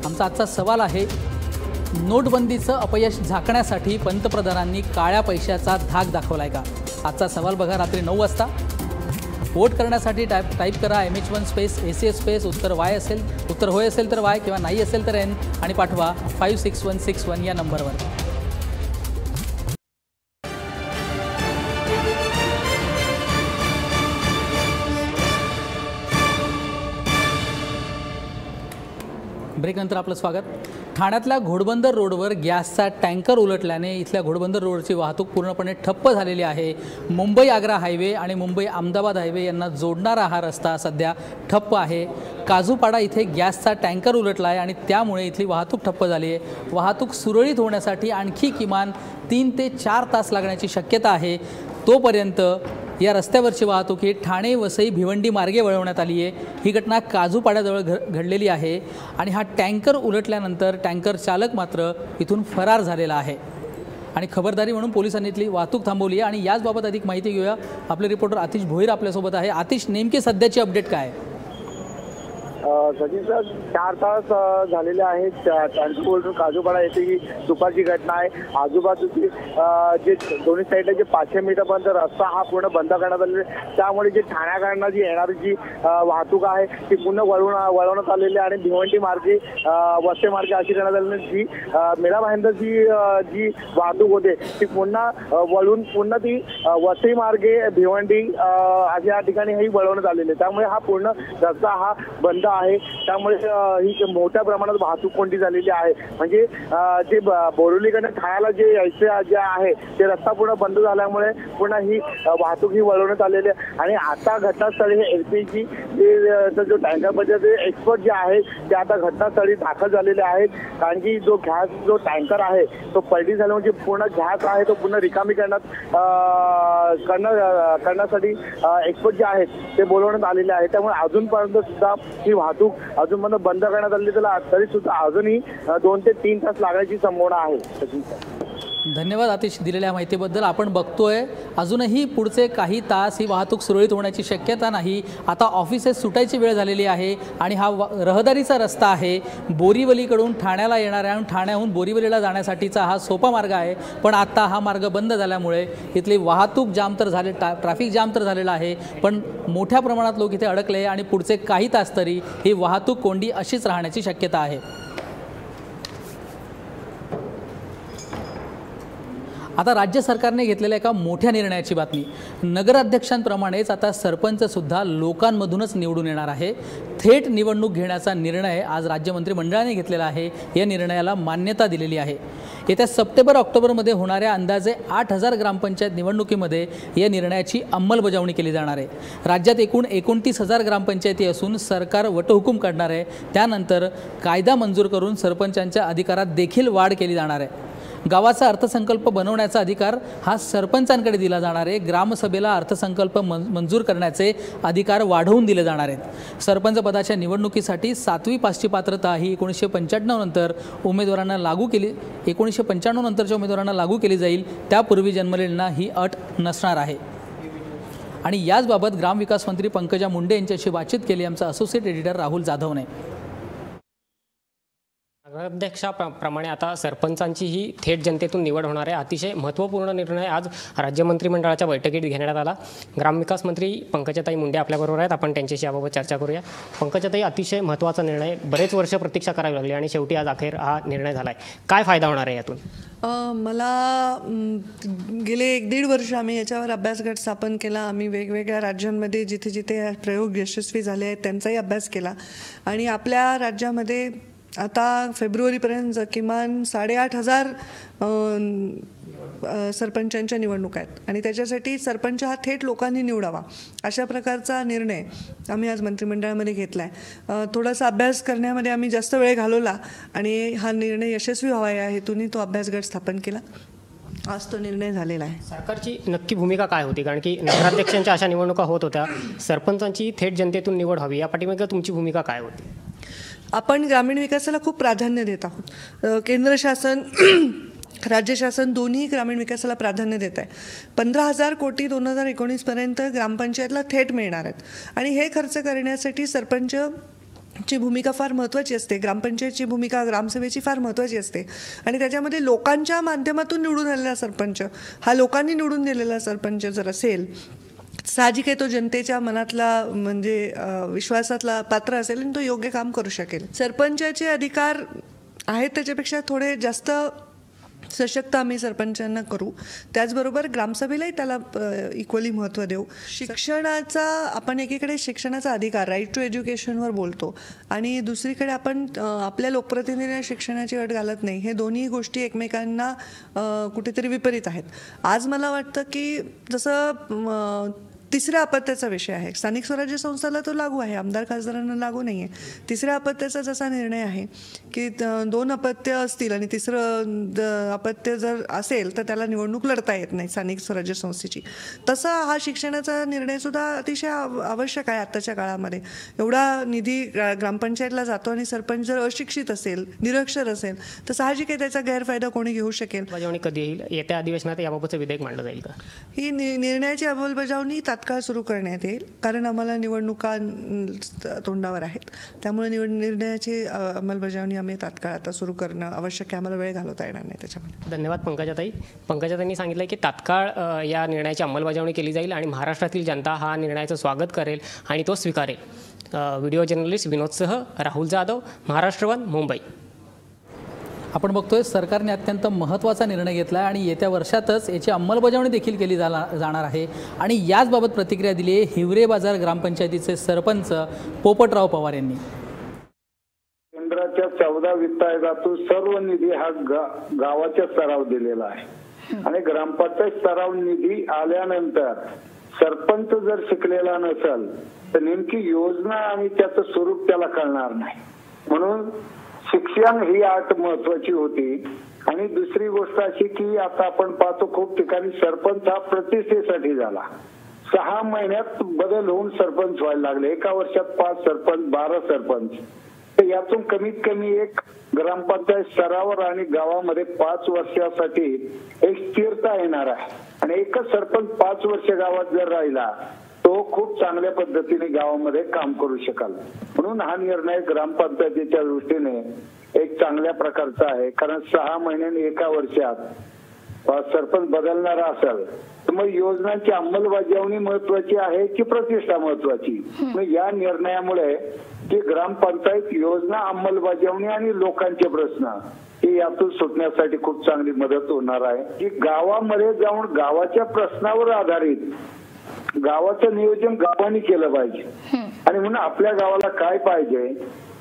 आमचा आजचा सवाल आहे, नोटबंदीचं अपयश झाकण्यासाठी पंतप्रधानांनी काळ्या पैशाचा धाक दाखवलाय का? आजचा सवाल बघा रात्री 9 वाजता. वोट करण्यासाठी टाईप करा MH1 स्पेस ACS स्पेस, उत्तर Y असेल, उत्तर होय असेल तर Y किंवा नाही असेल तर N आणि पाठवा 56161 या नंबरवर. ब्रेकनंतर आपलं स्वागत. ठाण्यातल्या घोडबंदर रोडवर गॅसचा टँकर उलटल्याने इथल्या घोडबंदर रोडची वाहतूक पूर्णपणे ठप्प झालेली आहे. मुंबई आग्रा हायवे आणि मुंबई अहमदाबाद हायवे यांना जोडणारा हा रस्ता सध्या ठप्प आहे. काजूपाडा इथे गॅसचा टँकर उलटला आहे आणि त्यामुळे इथली वाहतूक ठप्प झाली आहे. वाहतूक सुरळीत होण्यासाठी आणखी किमान 3 ते 4 तास लागण्याची शक्यता आहे. तोपर्यंत या रस्त्यावरची वाहतूक ही ठाणे वसई भिवंडी मार्गे वळवण्यात आली आहे। ही घटना काजूपाड्याजवळ घडलेली आहे आणि हा टँकर उलटल्यानंतर टँकर चालक मात्र इथून फरार झालेला आहे आणि खबरदारी म्हणून पोलिसांनी इथली वाहतूक थांबवली आहे। आणि याचबाबत अधिक माहिती घेऊया, आपले रिपोर्टर आतिश भोईर आपल्यासोबत आहे। आतिश, नेमकी सध्याची अपडेट काय आहे? सचिन सर, 4 तास झालेले आहेत ट्रान्सपोर्ट काजूपाडा येथे ही दुपारची घटना आहे। आजूबाजूची जे दोन्ही साईडला जे 500 मीटरपर्यंत रस्ता हा पूर्ण बंद करण्यात आलेला आहे। त्यामुळे जे ठाण्याकडनं जी येणारी जी वाहतूक आहे ती पूर्ण वळवण्यात आलेली आहे आणि भिवंडी मार्गे वसई मार्गे अशी करण्यात आलेली जी मेळा भाईंदरची जी वाहतूक होते ती पुन्हा वळून पुन्हा ती वसई मार्गे भिवंडी अशा ठिकाणी ही वळवण्यात आलेली आहे। त्यामुळे हा पूर्ण रस्ता हा बंद आहे। त्यामुळे ही मोठ्या प्रमाणात वाहतूक कोंडी झालेली आहे। म्हणजे जे बोरिवलीकडे ठाण्याला जे यायचे जे आहे ते रस्ता पूर्ण बंद झाल्यामुळे पुन्हा ही वाहतूक ही वळवण्यात आलेली आहे। आणि आता घटनास्थळी हे LPG जो टँकरमध्ये जे एक्सपर्ट जे आहे ते आता घटनास्थळी दाखल झालेले आहेत, कारण की जो टँकर आहे तो पलटी झाल्यामुळे जे पूर्ण गॅस आहे तो पुन्हा रिकामी करण्यासाठी एक्सपर्ट जे आहेत ते बोलवण्यात आलेले आहे। त्यामुळे अजूनपर्यंत सुद्धा ही वाहतूक अजूनपर्यंत बंद करण्यात आली, त्याला तरी सुद्धा अजूनही 2 ते 3 तास लागण्याची संभावना आहे। धन्यवाद आतिश दिलेल्या माहितीबद्दल। आपण बघतोय अजूनही पुढचे काही तास ही वाहतूक सुरळीत होण्याची शक्यता नाही। आता ऑफिसेस सुटायची वेळ झालेली आहे आणि हा रहदारीचा रस्ता आहे। बोरिवलीकडून ठाण्याला येणाऱ्या आणि ठाण्याहून बोरिवलीला जाण्यासाठीचा हा सोपा मार्ग आहे, पण आता हा मार्ग बंद झाल्यामुळे इथली वाहतूक जाम तर झाले, ट्रॅफिक जाम तर झालेला आहे, पण मोठ्या प्रमाणात लोक इथे अडकले आणि पुढचे काही तास तरी ही वाहतूक कोंडी अशीच राहण्याची शक्यता आहे। आता राज्य सरकारने घेतलेल्या एका मोठ्या निर्णयाची बातमी। नगराध्यक्षांप्रमाणेच आता सरपंचसुद्धा लोकांमधूनच निवडून येणार आहे। थेट निवडणूक घेण्याचा निर्णय आज राज्य मंत्रिमंडळाने घेतलेला आहे। या निर्णयाला मान्यता दिलेली आहे। येत्या सप्टेंबर-ऑक्टोबरमध्ये होणाऱ्या अंदाजे 8000 ग्रामपंचायत निवडणुकीमध्ये या निर्णयाची अंमलबजावणी केली जाणार आहे। राज्यात एकूण 29,000 ग्रामपंचायती असून सरकार वटहुकूम करणार आहे। त्यानंतर कायदा मंजूर करून सरपंचांच्या अधिकारात देखील वाढ केली जाणार आहे। गावाचा अर्थसंकल्प बनवण्याचा अधिकार हा सरपंचांकडे दिला जाणार आहे। ग्रामसभेला अर्थसंकल्प मंजूर करण्याचे अधिकार वाढवून दिले जाणार आहेत। सरपंच पदाच्या निवडणुकीसाठी 7वी पासची पात्रता ही 1995 नंतर उमेदवारांना लागू केली 1995 नंतरच्या उमेदवारांना लागू केली जाईल। त्यापूर्वी जन्मलेल्यांना ही अट नसणार आहे। आणि याचबाबत ग्रामविकास मंत्री पंकजा मुंडे यांच्याशी बातचीत केली आमचा असोसिएट एडिटर राहुल जाधवने। नगराध्यक्षाप्रमाणे आता सरपंचांची ही थेट जनतेतून निवड होणार आहे। अतिशय महत्त्वपूर्ण निर्णय आज राज्य मंत्रिमंडळाच्या बैठकीत घेण्यात आला। ग्रामविकास मंत्री पंकजाताई मुंडे आपल्याबरोबर आहेत, आपण त्यांच्याशी याबाबत चर्चा करूया। पंकजाताई, अतिशय महत्त्वाचा निर्णय, बरेच वर्ष प्रतीक्षा करावी लागली आणि शेवटी आज अखेर हा निर्णय झाला आहे। काय फायदा होणार आहे यातून? मला गेले 1-1.5 वर्ष आम्ही याच्यावर अभ्यासगट स्थापन केला। आम्ही वेगवेगळ्या राज्यांमध्ये जिथे जिथे प्रयोग यशस्वी झाले आहेत त्यांचाही अभ्यास केला आणि आपल्या राज्यामध्ये आता फेब्रुवारीपर्यंत किमान 8,500 सरपंचांच्या निवडणुका आहेत आणि त्याच्यासाठी सरपंच हा थेट लोकांनी निवडावा अशा प्रकारचा निर्णय आम्ही आज मंत्रिमंडळामध्ये घेतला आहे। थोडासा अभ्यास करण्यामध्ये आम्ही जास्त वेळ घालवला आणि हा निर्णय यशस्वी व्हावा या हेतूने तो अभ्यासगट स्थापन केला। आज तो निर्णय झालेला आहे। सरकारची नक्की भूमिका काय होती? कारण की नगराध्यक्षांच्या अशा निवडणुका होत होत्या, सरपंचांची थेट जनतेतून निवड हवी, या पाठीमागे तुमची भूमिका काय होती? आपण ग्रामीण विकासाला खूप प्राधान्य देत आहोत। केंद्र शासन राज्य शासन दोन्ही ग्रामीण विकासाला प्राधान्य देत आहे। 15,000 कोटी 2019 पर्यंत ग्रामपंचायतला थेट मिळणार आहेत आणि हे खर्च करण्यासाठी सरपंच ची भूमिका फार महत्त्वाची असते। ग्रामपंचायतची भूमिका ग्रामसभेची फार महत्त्वाची असते आणि त्याच्यामध्ये लोकांच्या माध्यमातून निवडून आलेला सरपंच हा लोकांनी निवडून दिलेला सरपंच जर असेल, साहजिक आहे तो जनतेच्या मनातला म्हणजे विश्वासातला पात्र असेल आणि तो योग्य काम करू शकेल। सरपंचाचे अधिकार आहेत त्याच्यापेक्षा थोडे जास्त सशक्त आम्ही सरपंचांना करू, त्याचबरोबर ग्रामसभेलाही त्याला इक्वली महत्त्व देऊ। शिक्षणाचा आपण एकीकडे शिक्षणाचा अधिकार राईट टू एज्युकेशनवर बोलतो आणि दुसरीकडे आपण आपल्या लोकप्रतिनिधींना शिक्षणाची अट घालत नाही। हे दोन्ही गोष्टी एकमेकांना कुठेतरी विपरीत आहेत। आज मला वाटतं की जसं तिसऱ्या अपत्याचा विषय आहे. स्थानिक स्वराज्य संस्थाला तो लागू आहे, आमदार खासदारांना लागू नाही आहे. तिसऱ्या अपत्याचा जसा निर्णय आहे की 2 अपत्य असतील आणि तिसरं अपत्य जर असेल तर त्याला निवडणूक लढता येत नाही स्थानिक स्वराज्य संस्थेची, तसा हा शिक्षणाचा निर्णयसुद्धा अतिशय आवश्यक आहे आत्ताच्या काळामध्ये. एवढा निधी ग्रामपंचायतला जातो आणि सरपंच जर अशिक्षित असेल, निरक्षर असेल तर साहजिक आहे त्याचा गैरफायदा कोणी घेऊ शकेल. अंमलबजावणी कधी येईल? येत्या अधिवेशनात याबाबतचं विधेयक मांडलं जाईल का? ही निर्णयाची अंमलबजावणी तात्काळ सुरू करण्यात येईल, कारण आम्हाला निवडणुका तोंडावर आहेत. त्यामुळे निर्णयाची अंमलबजावणी आम्ही तात्काळ आता सुरू करणं आवश्यक आहे. आम्हाला वेळ घालवता येणार नाही त्याच्यामध्ये. धन्यवाद पंकजाताई. पंकजाताईंनी सांगितलं की तात्काळ या निर्णयाची अंमलबजावणी केली जाईल आणि महाराष्ट्रातील जनता हा निर्णयाचं स्वागत करेल आणि तो स्वीकारेल. व्हिडिओ जर्नलिस्ट विनोदसह राहुल जाधव, महाराष्ट्र वन, मुंबई. आपण बघतोय सरकारने अत्यंत महत्त्वाचा निर्णय घेतला आहे आणि येत्या वर्षातच याची अंमलबजावणी देखील केली जाणार आहे. आणि याचबाबत प्रतिक्रिया दिली आहे हिवरे बाजार ग्रामपंचायतीचे सरपंच पोपटराव पवार यांनी. केंद्राच्या 14 वित्त आयोगातून सर्व निधी हा गावाच्या स्तरावर दिलेला आहे आणि ग्रामपंचायत स्तरावर निधी आल्यानंतर सरपंच जर शिकलेला नसेल तर नेमकी योजना आणि त्याचं स्वरूप त्याला कळणार नाही. म्हणून शिक्षण ही आट महत्वाची होती. आणि दुसरी गोष्ट अशी की आता आपण पाहतो खूप ठिकाणी सरपंच हा प्रतिष्ठेसाठी झाला. 6 महिन्यात बदल होऊन सरपंच व्हायला लागले. एका वर्षात 5 सरपंच, 12 सरपंच. तर यातून कमीत कमी एक ग्रामपंचायत स्तरावर आणि गावामध्ये 5 वर्षासाठी एक स्थिरता येणार आहे. आणि एकच सरपंच 5 वर्ष गावात जर राहिला तो खूप चांगल्या पद्धतीने गावामध्ये काम करू शकाल. म्हणून हा निर्णय ग्रामपंचायतीच्या दृष्टीने एक चांगल्या प्रकारचा आहे. कारण 6 महिन्यांनी एका वर्षात सरपंच बदलणारा असेल तर मग योजनांची अंमलबजावणी महत्वाची आहे की प्रतिष्ठा महत्वाची. मग या निर्णयामुळे की ग्रामपंचायत योजना अंमलबजावणी आणि लोकांचे प्रश्न हे यातून सुटण्यासाठी खूप चांगली मदत होणार आहे. की गावामध्ये जाऊन गावाच्या प्रश्नावर आधारित गावाचं नियोजन गावाने केलं पाहिजे. आणि म्हणून आपल्या गावाला काय पाहिजे,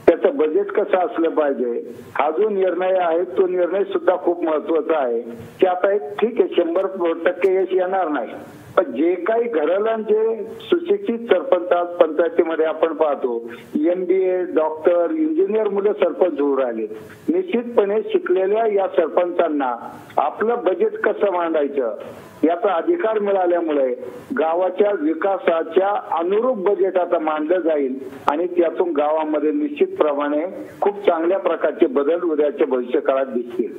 त्याचं बजेट कसं असलं पाहिजे, हा जो निर्णय आहे तो निर्णय सुद्धा खूप महत्वाचा आहे. की आता एक ठीक आहे 100% यश येणार नाही, पण जे काही घरालांचे सुशिक्षित सरपंच पंचायतीमध्ये आपण पाहतो MBA, डॉक्टर, इंजिनियर मुलं सरपंच होऊ राहिले. निश्चितपणे शिकलेल्या या सरपंचांना आपलं बजेट कसं मांडायचं याचा अधिकार मिळाल्यामुळे गावाच्या विकासाच्या अनुरूप बजेट आता मांडलं जाईल आणि त्यातून गावामध्ये निश्चितप्रमाणे खूप चांगल्या प्रकारचे बदल उद्याच्या भविष्यकाळात दिसतील.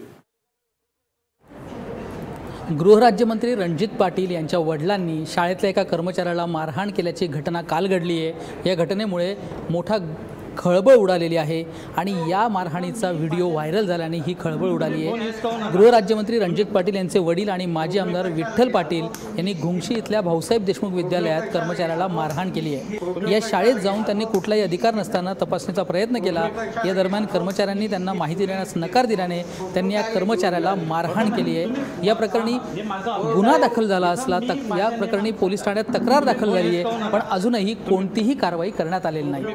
गृहराज्यमंत्री रणजित पाटील यांच्या वडिलांनी शाळेतल्या एका कर्मचाऱ्याला मारहाण केल्याची घटना काल घडली आहे. या घटनेमुळे मोठा खळबळ उडालेली आहे आणि या मारहाणीचा व्हिडिओ व्हायरल झाल्याने ही खळबळ उडाली आहे. गृहराज्यमंत्री रणजित पाटील यांचे वडील आणि माजी आमदार विठ्ठल पाटील यांनी घुंगशी इथल्या भाऊसाहेब देशमुख विद्यालयात कर्मचाऱ्याला मारहाण केली आहे. या शाळेत जाऊन त्यांनी कुठलाही अधिकार नसताना तपासणीचा प्रयत्न केला. या दरम्यान कर्मचाऱ्यांनी त्यांना माहिती देण्यास नकार दिल्याने त्यांनी या कर्मचाऱ्याला मारहाण केली आहे. या प्रकरणी गुन्हा दाखल झाला असला तर या प्रकरणी पोलीस ठाण्यात तक्रार दाखल झाली आहे, पण अजूनही कोणतीही कारवाई करण्यात आलेली नाही.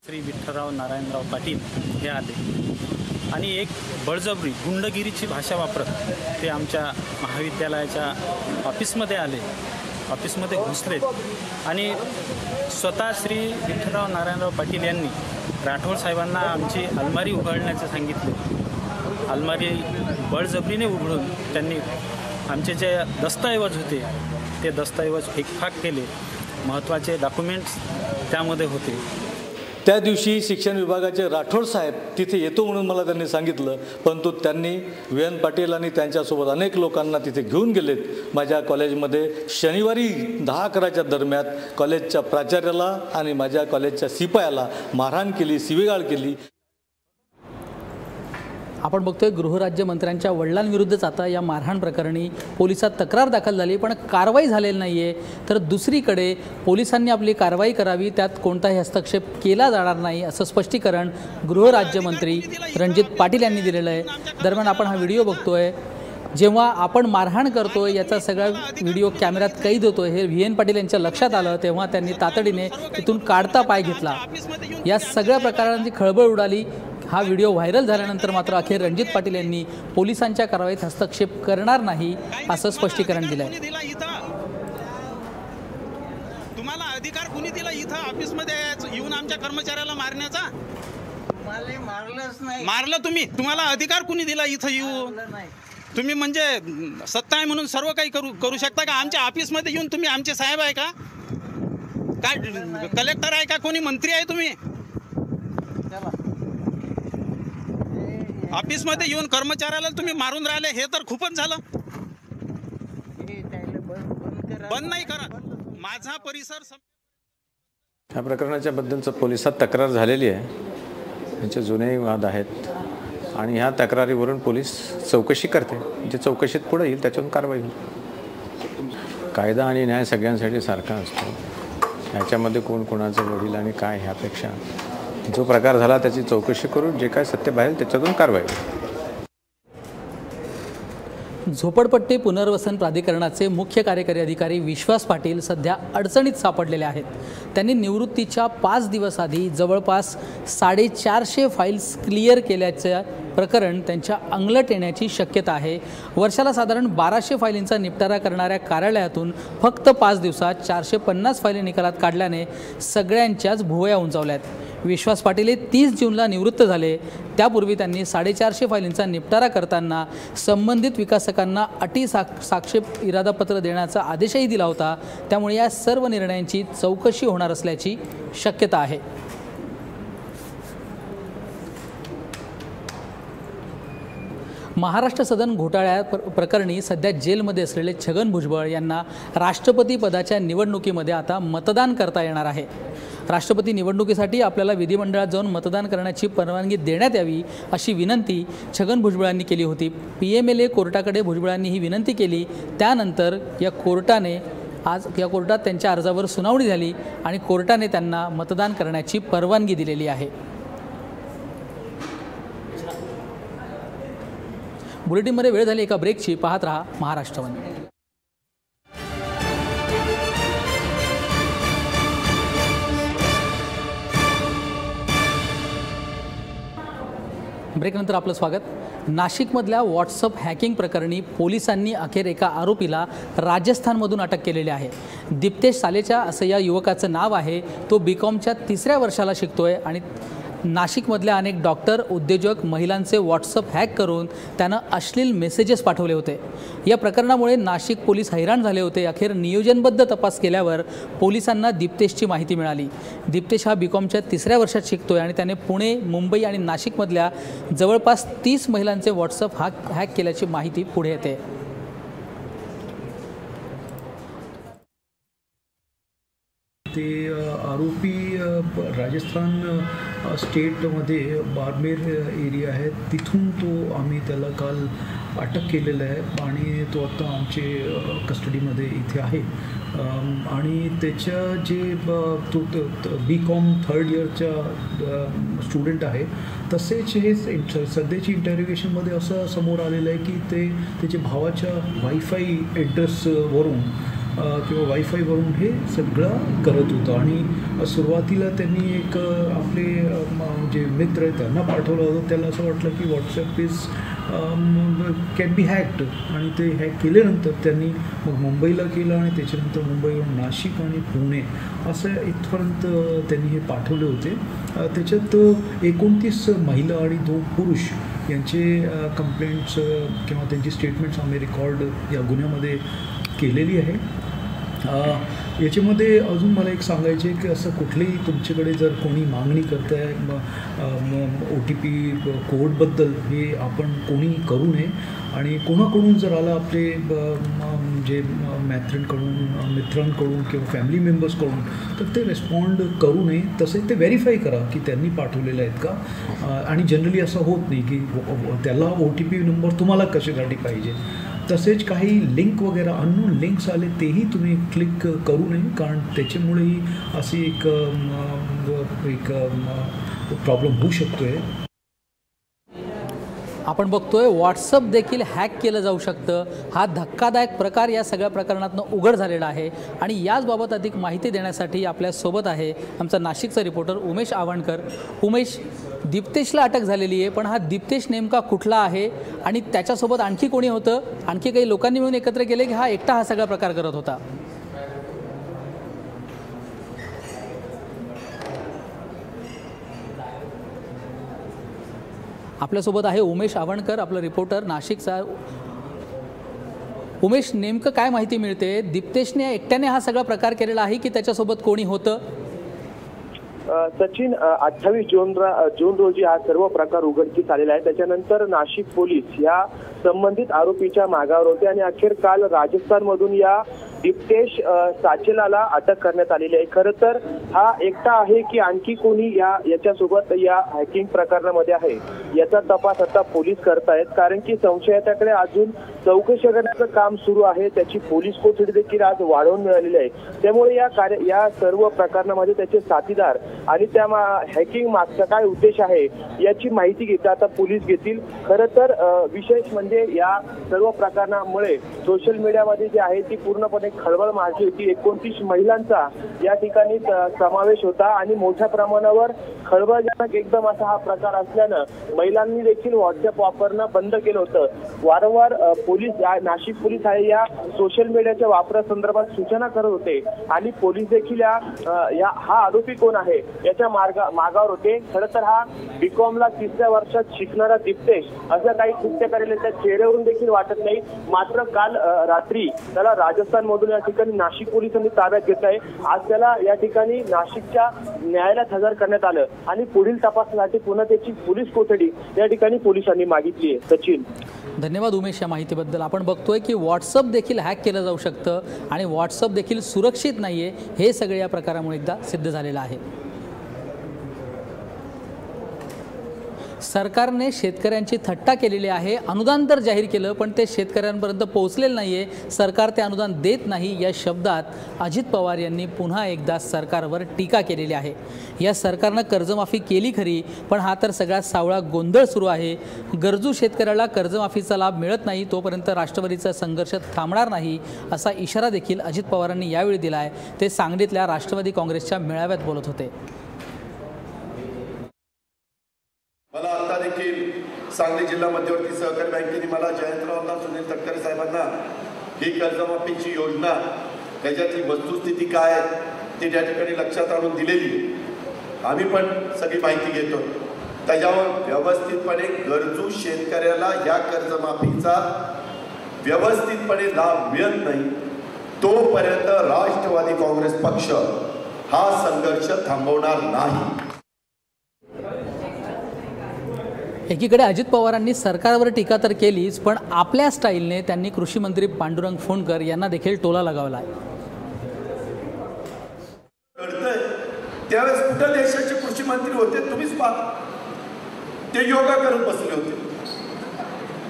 श्री विठ्ठलराव नारायणराव पाटील हे आले आणि एक बळजबरी गुंडगिरीची भाषा वापरत ते आमच्या महाविद्यालयाच्या ऑफिसमध्ये आले. ऑफिसमध्ये घुसले आणि स्वतः श्री विठ्ठलराव नारायणराव पाटील यांनी राठोड साहेबांना आमची अलमारी उघडण्याचं सांगितले. अलमारी बळजबरीने उघडून त्यांनी आमचे जे दस्तऐवज होते ते दस्तऐवज फेकफाक केले. महत्त्वाचे डॉक्युमेंट्स त्यामध्ये होते. त्या दिवशी शिक्षण विभागाचे राठोड साहेब तिथे येतो म्हणून मला त्यांनी सांगितलं, परंतु त्यांनी VN पाटील आणि त्यांच्यासोबत अनेक लोकांना तिथे घेऊन गेलेत. माझ्या कॉलेजमध्ये शनिवारी 10-11च्या दरम्यान कॉलेजच्या प्राचार्याला आणि माझ्या कॉलेजच्या शिपायाला मारहाण केली, शिवीगाळ केली. आपण बघतोय गृहराज्यमंत्र्यांच्या वडिलांविरुद्धच आता या मारहाण प्रकरणी पोलिसात तक्रार दाखल झाली, पण कारवाई झालेली नाही आहे. तर दुसरीकडे पोलिसांनी आपली कारवाई करावी, त्यात कोणताही हस्तक्षेप केला जाणार नाही असं स्पष्टीकरण गृहराज्यमंत्री रणजित पाटील यांनी दिलेलं आहे. दरम्यान आपण हा व्हिडिओ बघतोय. जेव्हा आपण मारहाण करतोय याचा सगळा व्हिडिओ कॅमेऱ्यात कैद होतोय हे VN पाटील यांच्या लक्षात आलं, तेव्हा त्यांनी तातडीने तिथून काढता पाय घेतला. या सगळ्या प्रकारांची खळबळ उडाली. हा व्हिडिओ व्हायरल झाल्यानंतर मात्र अखेर रणजित पाटील यांनी पोलिसांच्या कारवाईत हस्तक्षेप करणार नाही असं स्पष्टीकरण दिलंय. तुम्हाला अधिकार कुणी दिला इथं ऑफिसमध्ये येऊन आमच्या कर्मचाऱ्याला मारण्याचा? मारलं तुम्ही? तुम्हाला अधिकार कुणी दिला इथं येऊन? तुम्ही म्हणजे सत्ता आहे म्हणून सर्व काही करू शकता का? आमच्या ऑफिसमध्ये येऊन तुम्ही आमचे साहेब आहे का? काय कलेक्टर आहे का? कोणी मंत्री आहे तुम्ही? ऑफिसमध्ये येऊन कर्मचाऱ्याला तुम्ही मारून राहिले, हे तर खूपच झालं. बंद नाही करा माझा परिसर. या प्रकरणाच्या बद्दलचं पोलिसात तक्रार झालेली आहे. त्यांचे जुनेही वाद आहेत आणि ह्या तक्रारीवरून पोलीस चौकशी करते. जे चौकशीत पुढे येईल त्याच्यातून कारवाई होईल. कायदा आणि न्याय सगळ्यांसाठी सारखा असतो. ह्याच्यामध्ये कोण कोणाचं वडील आणि काय ह्यापेक्षा जो प्रकार झाला त्याची चौकशी करून जे काय सत्य बाहेर त्याच्यातून कारवाई होईल. झोपडपट्टी पुनर्वसन प्राधिकरणाचे मुख्य कार्यकारी अधिकारी विश्वास पाटील सध्या अडचणीत सापडलेले आहेत. त्यांनी निवृत्तीच्या 5 दिवस आधी जवळपास 450 फाईल्स क्लिअर केल्याचं प्रकरण त्यांच्या अंगलट येण्याची शक्यता आहे. वर्षाला साधारण 1200 फायलींचा निपटारा करणाऱ्या कार्यालयातून फक्त 5 दिवसात 450 फायली निकालात काढल्याने सगळ्यांच्याच भुवया उंचावल्यात. विश्वास पाटील 30 जूनला निवृत्त झाले. त्यापूर्वी त्यांनी 450 फायलींचा निपटारा करताना संबंधित विकासकांना अटी साक्षेप इरादापत्र देण्याचा आदेशही दिला होता. त्यामुळे या सर्व निर्णयांची चौकशी होणार असल्याची शक्यता आहे. महाराष्ट्र सदन घोटाळ्या प्रकरणी सध्या जेलमध्ये असलेले छगन भुजबळ यांना राष्ट्रपती पदाच्या निवडणुकीमध्ये आता मतदान करता येणार आहे. राष्ट्रपती निवडणुकीसाठी आपल्याला विधिमंडळात जाऊन मतदान करण्याची परवानगी देण्यात यावी अशी विनंती छगन भुजबळांनी केली होती. PMLA कोर्टाकडे भुजबळांनी ही विनंती केली. त्यानंतर या कोर्टात त्यांच्या अर्जावर सुनावणी झाली आणि कोर्टाने त्यांना मतदान करण्याची परवानगी दिलेली आहे. बुलेटिनमध्ये वेळ झाली एका ब्रेकची. पाहत रहा महाराष्ट्रवन. ब्रेकनंतर आपलं स्वागत. नाशिकमधल्या व्हॉट्सअप हॅकिंग प्रकरणी पोलिसांनी अखेर एका आरोपीला राजस्थानमधून अटक केलेली आहे. दिप्तेश सालेचा असं या युवकाचं नाव आहे. तो BCOMच्या 3ऱ्या वर्षाला शिकतोय आणि नाशिकमधल्या अनेक डॉक्टर, उद्योजक, महिलांचे व्हॉट्सअप हॅक करून त्यानं अश्लील मेसेजेस पाठवले होते. या प्रकरणामुळे नाशिक पोलीस हैराण झाले होते. अखेर नियोजनबद्ध तपास केल्यावर पोलिसांना दिप्तेशची माहिती मिळाली. दिप्तेश हा BCOMच्या 3ऱ्या वर्षात शिकतोय आणि त्याने पुणे, मुंबई आणि नाशिकमधल्या जवळपास 30 महिलांचे व्हॉट्सअप हॅक केल्याची माहिती पुढे येते. ते आरोपी राजस्थान स्टेटमध्ये बारमेर एरिया आहे, तिथून आम्ही त्याला काल अटक केलेलं आहे आणि तो आता आमचे कस्टडीमध्ये इथे आहे. आणि त्याच्या जे तो BCOM 3rd इयरचा स्टुडंट आहे, तसेच हे सध्याची इंटरोगेशनमध्ये असं समोर आलेलं आहे की ते त्याच्या भावाच्या वायफाय ॲड्रेसवरून किंवा वायफायवरून हे सगळं करत होतं. आणि सुरुवातीला त्यांनी एक आपले जे मित्र आहेत त्यांना पाठवलं होतं. त्याला असं वाटलं की व्हॉट्सॲप इज कॅन बी हॅक्ड आणि ते हॅक केल्यानंतर त्यांनी मग मुंबईला केलं आणि त्याच्यानंतर मुंबईवरून नाशिक आणि पुणे असं इथपर्यंत त्यांनी हे पाठवले होते. त्याच्यात 29 महिला आणि 2 पुरुष यांचे कंप्लेंट्स किंवा त्यांची स्टेटमेंट्स आम्ही रेकॉर्ड या गुन्ह्यामध्ये केलेली आहे. याच्यामध्ये अजून मला एक सांगायचे की असं कुठलेही तुमच्याकडे जर कोणी मागणी करत आहे OTP कोडबद्दल, हे आपण कोणी करू नये. आणि कोणाकडून जर आला आपले जे मित्रांकडून किंवा फॅमिली मेंबर्सकडून, तर ते रिस्पॉन्ड करू नये. तसेच ते व्हेरीफाय करा की त्यांनी पाठवलेले आहेत का. आणि जनरली असं होत नाही की त्याला OTP नंबर तुम्हाला कशासाठी पाहिजे. तसेच काही लिंक वगैरे अननोन लिंक्स आले तेही तुम्ही क्लिक करू नये, कारण त्याच्यामुळेही अशी एक प्रॉब्लेम होऊ शकतो आहे. आपण बघतोय व्हॉट्सअप देखील हॅक केलं जाऊ शकतं. हा धक्कादायक प्रकार या सगळ्या प्रकरणातनं उघड झालेला आहे आणि याचबाबत अधिक माहिती देण्यासाठी आपल्यासोबत आहे आमचा नाशिकचा रिपोर्टर उमेश आवणकर. उमेश, दीप्तेशला अटक झालेली आहे, पण हा दीप्तेश नेमका कुठला आहे आणि त्याच्यासोबत आणखी कोणी होतं? आणखी काही लोकांनी मिळून एकत्र केले की हा एकटा हा सगळा प्रकार करत होता? आपल्यासोबत आहे उमेश आवणकर, आपला रिपोर्टर नाशिकचा. उमेश, नेमकं काय माहिती मिळते? दीप्तेशने एकट्याने हा सगळा प्रकार केलेला आहे की त्याच्यासोबत कोणी होतं? सचिन, 28 जून रोजी हा सर्व प्रकार उघडकीस आलेला आहे. त्याच्यानंतर नाशिक पोलीस या संबंधित आरोपीच्या मागावर होते आणि अखेर काल राजस्थानमधून या दीप्तेश साचेलाला अटक करण्यात आलेली आहे. खरं तर हा एकटा आहे की आणखी कोणी याच्यासोबत या हॅकिंग प्रकरणामध्ये आहे याचा तपास आता पोलीस करतायत, कारण की संशयिताकडे अजून चौकशी करण्याचं काम सुरू आहे. त्याची पोलीस कोठडी देखील आज वाढवून मिळालेली आहे. त्यामुळे या सर्व प्रकरणामध्ये त्याचे साथीदार आणि त्या हॅकिंग मागचा काय उद्देश आहे याची माहिती घेता आता पोलीस घेतील. खरं तर विशेष म्हणजे या सर्व प्रकरणामुळे सोशल मीडियामध्ये जे आहे ती पूर्णपणे खळबळ माजली होती. 29 महिलांचा या ठिकाणी समावेश होता आणि मोठ्या प्रमाणावर खळबळजनक एकदम असा हा प्रकार असल्यानं महिलांनी देखील व्हॉट्सअप वापरणं बंद केलं होतं. वारंवार नाशिक पोलीस आहे या सोशल मीडियाच्या वापरासंदर्भात सूचना करत होते आणि पोलीस देखील हा आरोपी कोण आहे याच्या मागावर होते. खरं तर हा बीकॉमला 3ऱ्या वर्षात शिकणारा दीप्तेश असं काही कृत्य करेल त्या चेहऱ्यावरून देखील वाटत नाही. मात्र काल रात्री त्याला राजस्थानमधून या ठिकाणी नाशिक पोलिसांनी ताब्यात घेत आहे. आज त्याला या ठिकाणी नाशिकच्या न्यायालयात हजर करण्यात आलं आणि पुढील तपासासाठी पुन्हा त्याची पोलीस कोठडी या ठिकाणी पोलिसांनी मागितली आहे. सचिन, धन्यवाद उमेश या माहितीबद्दल. आपण बघतोय की व्हॉट्सअप देखील हॅक केलं जाऊ शकतं आणि व्हॉट्सअप देखील सुरक्षित नाही आहे, हे सगळे या प्रकारामुळे एकदा सिद्ध झालेलं आहे. सरकारने शेतकऱ्यांची थट्टा केलेली आहे. अनुदान तर जाहीर केलं पण ते शेतकऱ्यांपर्यंत पोहोचलेलं नाही आहे. सरकार ते अनुदान देत नाही या शब्दात अजित पवार यांनी पुन्हा एकदा सरकारवर टीका केलेली आहे. या सरकारनं कर्जमाफी केली खरी, पण हा तर सगळा सावळा गोंधळ सुरू आहे. गरजू शेतकऱ्याला कर्जमाफीचा लाभ मिळत नाही तोपर्यंत राष्ट्रवादीचा संघर्ष थांबणार नाही असा इशारा देखील अजित पवारांनी यावेळी दिला आहे. ते सांगलीतल्या राष्ट्रवादी काँग्रेसच्या मेळाव्यात बोलत होते. मला आता देखील सांगली जिल्हा मध्यवर्ती सहकारी बँकेने मला जयंतरावांना, सुनील तटकरे साहेबांना ही कर्जमाफीची योजना त्याच्यातली वस्तुस्थिती काय ती त्या ठिकाणी लक्षात आणून दिलेली. आम्ही पण सगळी माहिती घेतो. त्याच्यावर व्यवस्थितपणे गरजू शेतकऱ्याला या कर्जमाफीचा व्यवस्थितपणे लाभ मिळत नाही तोपर्यंत राष्ट्रवादी काँग्रेस पक्ष हा संघर्ष थांबवणार नाही. एकीकडे अजित पवारांनी सरकारवर टीका तर केलीच, पण आपल्या स्टाईलने त्यांनी कृषी मंत्री पांडुरंग फुंडकर यांना देखील टोला लगावला आहे. त्यावेळेस कुठे देशाचे कृषी मंत्री होते तुम्हीच पहा, ते योगा करत बसले होते.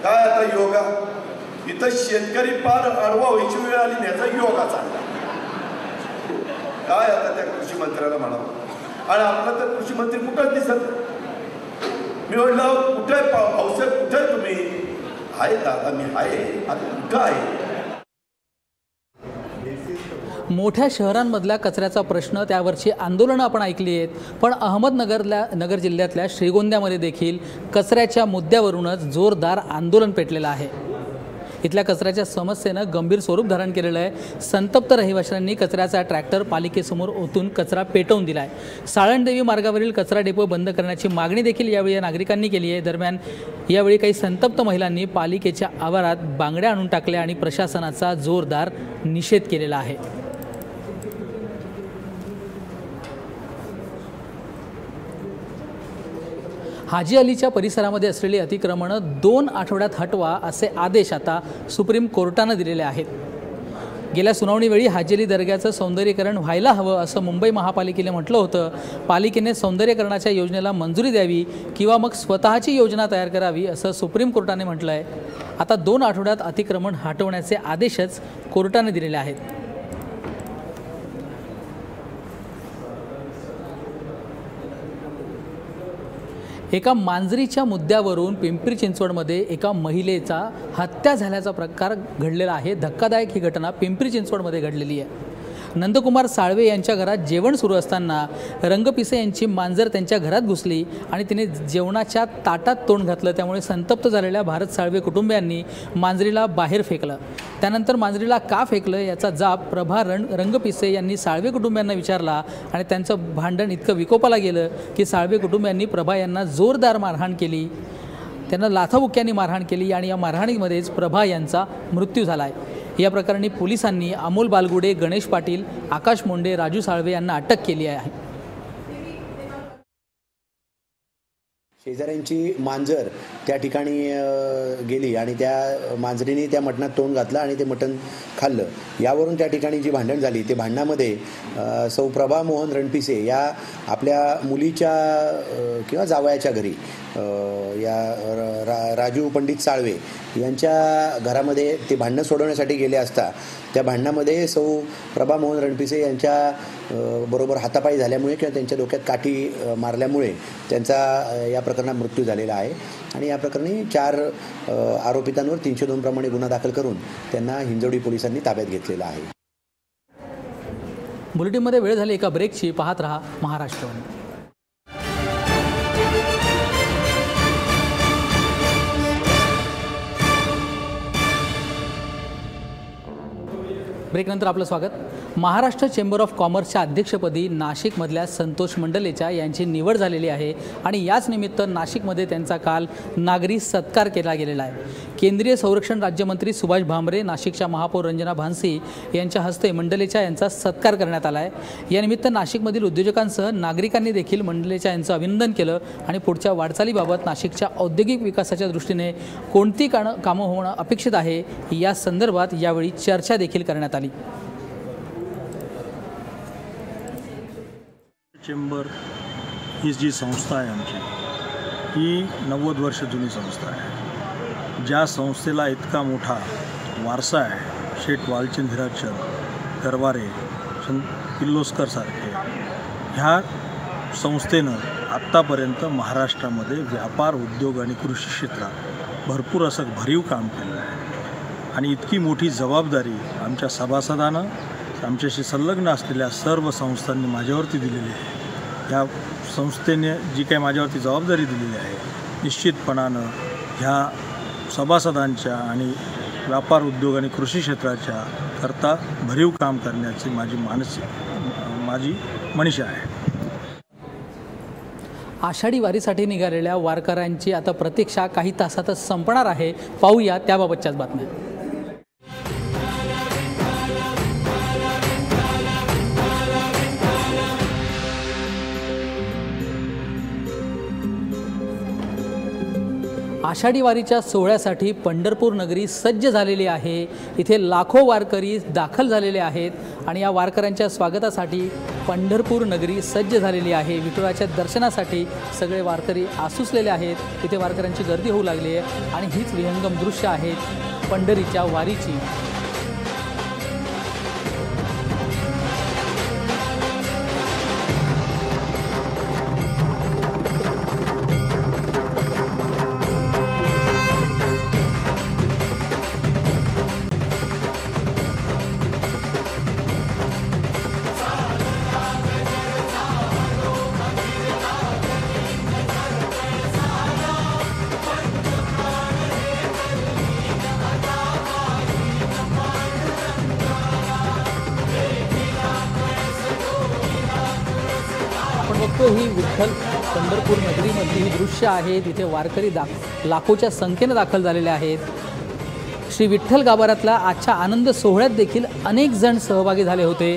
काय आता योगा? इथं शेतकरी फार आडवा व्हायची वेळ आली आणि याचा योगा चालला. काय आता त्या कृषी मंत्र्याला म्हणावं? आणि आपला तर कृषी मंत्री कुठंच दिसत. मी म्हटलं कुठे पावसाळ्यात कुठे तुम्ही आहे? दादा मी आहे, आता कुठं आहे? मोठ्या शहरांमधल्या कचऱ्याचा प्रश्न, त्यावरची आंदोलनं आपण ऐकली आहेत, पण नगर जिल्ह्यातल्या श्रीगोंद्यामध्ये देखील कचऱ्याच्या मुद्द्यावरूनच जोरदार आंदोलन पेटलेलं आहे. इथल्या कचऱ्याच्या समस्येनं गंभीर स्वरूप धारण केलेलं आहे. संतप्त रहिवाशांनी कचऱ्याचा ट्रॅक्टर पालिकेसमोर ओतून कचरा पेटवून दिला आहे. साळणदेवी मार्गावरील कचरा डेपो बंद करण्याची मागणी देखील यावेळी या नागरिकांनी केली आहे. दरम्यान यावेळी काही संतप्त महिलांनी पालिकेच्या आवारात बांगड्या आणून टाकल्या आणि प्रशासनाचा जोरदार निषेध केलेला आहे. हाजी अलीच्या परिसरामध्ये असलेली अतिक्रमणं 2 आठवड्यात हटवा असे आदेश आता सुप्रीम कोर्टानं दिलेले आहेत. गेल्या सुनावणीवेळी हाजी अली दर्ग्याचं सौंदर्यीकरण व्हायला हवं असं मुंबई महापालिकेने म्हटलं होतं. पालिकेने सौंदर्यीकरणाच्या योजनेला मंजुरी द्यावी किंवा मग स्वतःची योजना तयार करावी असं सुप्रीम कोर्टाने म्हटलं आहे. आता 2 आठवड्यात अतिक्रमण हटवण्याचे आदेशच कोर्टाने दिलेले आहेत. एका मांजरीच्या मुद्द्यावरून पिंपरी चिंचवडमध्ये एका महिलेचा हत्या झाल्याचा प्रकार घडलेला आहे। धक्कादायक ही घटना पिंपरी चिंचवडमध्ये घडलेली आहे। नंदकुमार साळवे यांच्या घरात जेवण सुरू असताना रंगपिसे यांची मांजर त्यांच्या घरात घुसली आणि तिने जेवणाच्या ताटात तोंड घातलं। त्यामुळे संतप्त झालेल्या भारत साळवे कुटुंबियांनी मांजरीला बाहेर फेकलं। त्यानंतर मांजरीला का फेकलं याचा जाब प्रभा रंगपिसे यांनी साळवे कुटुंबियांना विचारला आणि त्यांचं भांडण इतकं विकोपाला गेलं की साळवे कुटुंबियांनी प्रभा यांना जोरदार मारहाण केली, त्यांना लाथाबुक्क्यांनी मारहाण केली आणि या मारहाणीमध्येच प्रभा यांचा मृत्यू झाला आहे। या प्रकरणी पोलिसांनी अमोल बालगुडे, गणेश पाटील, आकाश मोंडे, राजू साळवे यांना अटक केली आहे। शेजाऱ्यांची मांजर त्या ठिकाणी गेली आणि त्या मांजरीने त्या मटणात तोंड घातलं आणि ते मटण खाल्लं। यावरून त्या ठिकाणी जी भांडण झाली ते भांडणामध्ये सौ प्रभा मोहन रणपिसे या आपल्या मुलीच्या किंवा जावयाच्या घरी राजू पंडित साळवे यांच्या घरामध्ये ते भांडणं सोडवण्यासाठी गेले असता त्या भांडणामध्ये सौ प्रभा मोहन रणपिसे यांच्या बरोबर हातापाई झाल्यामुळे किंवा त्यांच्या डोक्यात काठी मारल्यामुळे त्यांचा या प्रकरणात मृत्यू झालेला आहे आणि या प्रकरणी 4 आरोपितांवर 302 प्रमाणे गुन्हा दाखल करून त्यांना हिंजवडी पोलिसांनी ताब्यात घेतलेला आहे। बुलेटिनमध्ये वेळ झाली एका ब्रेकची। पाहत रहा महाराष्ट्रवाणी। ब्रेकनंतर आपलं स्वागत। महाराष्ट्र चेंबर ऑफ कॉमर्सच्या अध्यक्षपदी नाशिकमधल्या संतोष मंडलेचा यांची निवड झालेली आहे आणि याच निमित्त नाशिकमध्ये त्यांचा काल नागरी सत्कार केला गेलेला आहे। केंद्रीय संरक्षण राज्यमंत्री सुभाष भामरे, नाशिकच्या महापौर रंजना भानसी यांच्या हस्ते मंडलेचा यांचा सत्कार करण्यात आला आहे। या निमित्त नाशिकमधील उद्योजकांसह नागरिकांनी देखील मंडलेचा यांचं अभिनंदन केलं आणि पुढच्या वाटचालीबाबत नाशिकच्या औद्योगिक विकासाच्या दृष्टीने कोणती कामं होणं अपेक्षित आहे या संदर्भात यावेळी चर्चा देखील करण्यात आली। चेंबर ही जी संस्था आहे आमची ही 90 वर्ष जुनी संस्था आहे। ज्या संस्थेला इतका मोठा वारसा आहे, शेठ वालचंद हिराचंद गरवारे, किर्लोस्कर सारखे, ह्या संस्थेनं आत्तापर्यंत महाराष्ट्रामध्ये व्यापार, उद्योग आणि कृषी क्षेत्रात भरपूर असं भरीव काम केलं आहे आणि इतकी मोठी जबाबदारी आमच्या सभासदांनं, आमच्याशी संलग्न असलेल्या सर्व संस्थांनी माझ्यावरती दिलेली आहे। या संस्थेने जी काही माझ्यावरती जबाबदारी दिलेली आहे, निश्चितपणानं ह्या सभासदांच्या आणि व्यापार, उद्योग आणि कृषी क्षेत्राच्या करता भरीव काम करण्याची माझी मनीषा आहे। आषाढी वारीसाठी निघालेल्या वारकऱ्यांची आता प्रतीक्षा काही तासातच संपणार आहे। पाहूया त्याबाबतच्याच बातम्या। आषाढी वारीच्या सोहळ्यासाठी पंढरपूर नगरी सज्ज झालेली आहे। इथे लाखो वारकरी दाखल झालेले आहेत आणि या वारकऱ्यांच्या स्वागतासाठी पंढरपूर नगरी सज्ज झालेली आहे। विठुराच्या दर्शनासाठी सगळे वारकरी आसुसलेले आहेत। इथे वारकऱ्यांची गर्दी होऊ लागली आहे आणि हीच विहंगम दृश्य आहेत पंढरीच्या वारीची। ही विठ्ठल पंढरपूर नगरीमधली ही दृश्य आहे। तिथे वारकरी लाखोच्या संख्येने दाखल झालेले आहेत। श्री विठ्ठल गाभाऱ्यातल्या आजच्या आनंद सोहळ्यात देखील अनेक जण सहभागी झाले होते।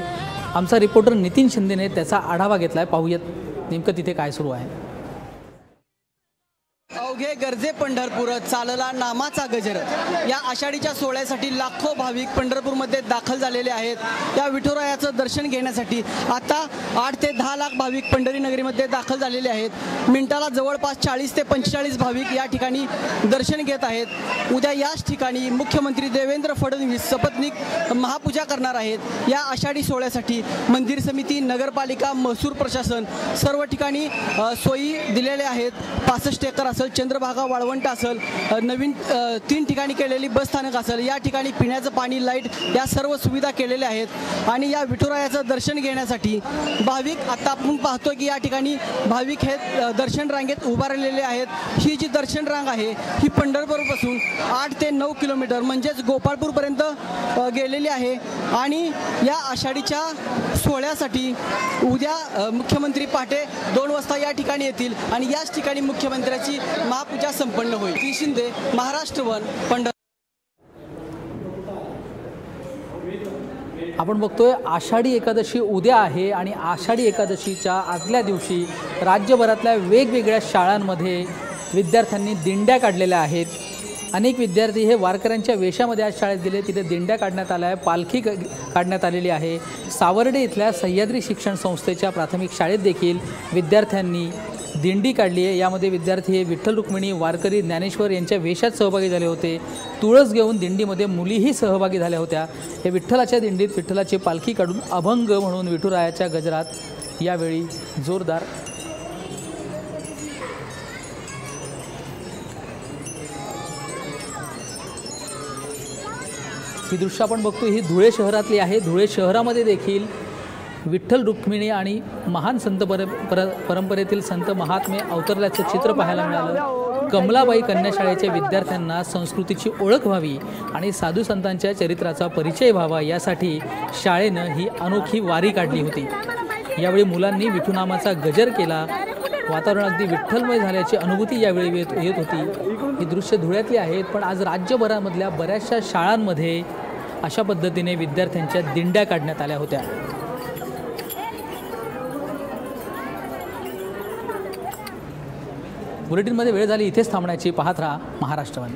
आमचा रिपोर्टर नितीन शिंदेने त्याचा आढावा घेतलाय। पाहूयात नेमकं तिथे काय सुरू आहे। अवघे गरजे पंढरपूर चालला नामाचा गजर या आषाढीच्या सोहळ्यासाठी लाखो भाविक पंढरपूरमध्ये दाखल झालेले आहेत। या विठुरायाचं दर्शन घेण्यासाठी आता 8 ते 10 लाख भाविक पंढरी नगरीमध्ये दाखल झालेले आहेत। मिनिटाला जवळपास 40 ते 45 भाविक या ठिकाणी दर्शन घेत आहेत। उद्या याच ठिकाणी मुख्यमंत्री देवेंद्र फडणवीस सपत्नीक महापूजा करणार आहेत। या आषाढी सोहळ्यासाठी मंदिर समिती, नगरपालिका, महसूल प्रशासन सर्व ठिकाणी सोयी दिलेल्या आहेत। 65 एकर असेल, चंद्रभागा, वाळवंट असेल, नवीन 3 ठिकाणी केलेली बस स्थानक असेल, या ठिकाणी पिण्याचं पाणी, लाईट या सर्व सुविधा केलेल्या आहेत। आणि या विठुरायाचं दर्शन घेण्यासाठी भाविक आता आपण पाहतो की या ठिकाणी भाविक हे दर्शन रांगेत उभारलेले आहेत। ही जी दर्शन रांग आहे ही पंढरपूरपासून 8 ते 9 किलोमीटर म्हणजेच गोपाळपूरपर्यंत गेलेली आहे। आणि या आषाढीच्या सोहळ्यासाठी उद्या मुख्यमंत्री पहाटे 2 वाजता या ठिकाणी येतील आणि याच ठिकाणी मुख्यमंत्र्याची महापूजा संपन्न होईल। टी. शिंदे, महाराष्ट्र वन, पंढरपूर। आपण बघतोय आषाढी एकादशी उद्या आहे आणि आषाढी एकादशीच्या आदल्या दिवशी राज्यभरातल्या वेगवेगळ्या शाळांमध्ये विद्यार्थ्यांनी दिंड्या काढलेल्या आहेत। अनेक विद्यार्थी हे वारकऱ्यांच्या वेशामध्ये आज शाळेत गेले, तिथे दिंड्या काढण्यात आल्या आहे, पालखी काढण्यात आलेली आहे। सावर्डे इथल्या सह्याद्री शिक्षण संस्थेच्या प्राथमिक शाळेत देखील विद्यार्थ्यांनी दिंडी काढली आहे। यामध्ये विद्यार्थी हे विठ्ठल रुक्मिणी, वारकरी ज्ञानेश्वर यांच्या वेशात सहभागी झाले होते। तुळस घेऊन दिंडीमध्ये मुलीही सहभागी झाल्या होत्या। हे विठ्ठलाच्या दिंडीत विठ्ठलाची पालखी काढून अभंग म्हणून विठुरायाच्या गजरात यावेळी जोरदार ही दृश्य आपण बघतो ही धुळे शहरातली आहे। धुळे शहरामध्ये देखील विठ्ठल रुक्मिणी आणि महान संत परंपरेतील संत महात्मे अवतरल्याचं चित्र पाहायला मिळालं। कमलाबाई कन्याशाळेच्या विद्यार्थ्यांना संस्कृतीची ओळख व्हावी आणि साधू संतांच्या चरित्राचा परिचय व्हावा यासाठी शाळेनं ही अनोखी वारी काढली होती। यावेळी मुलांनी विठुनामाचा गजर केला। वातावरण अगदी विठ्ठलमय झाल्याची अनुभूती यावेळी येत होती। ही दृश्य धुळ्यातली आहेत, पण आज राज्यभरामधल्या बऱ्याचशा शाळांमध्ये अशा पद्धतीने विद्यार्थ्यांच्या दिंड्या काढण्यात आल्या होत्या। बुलेटिनमध्ये वेळ झाली, इथेच थांबण्याची। पाहत राहा महाराष्ट्र वन।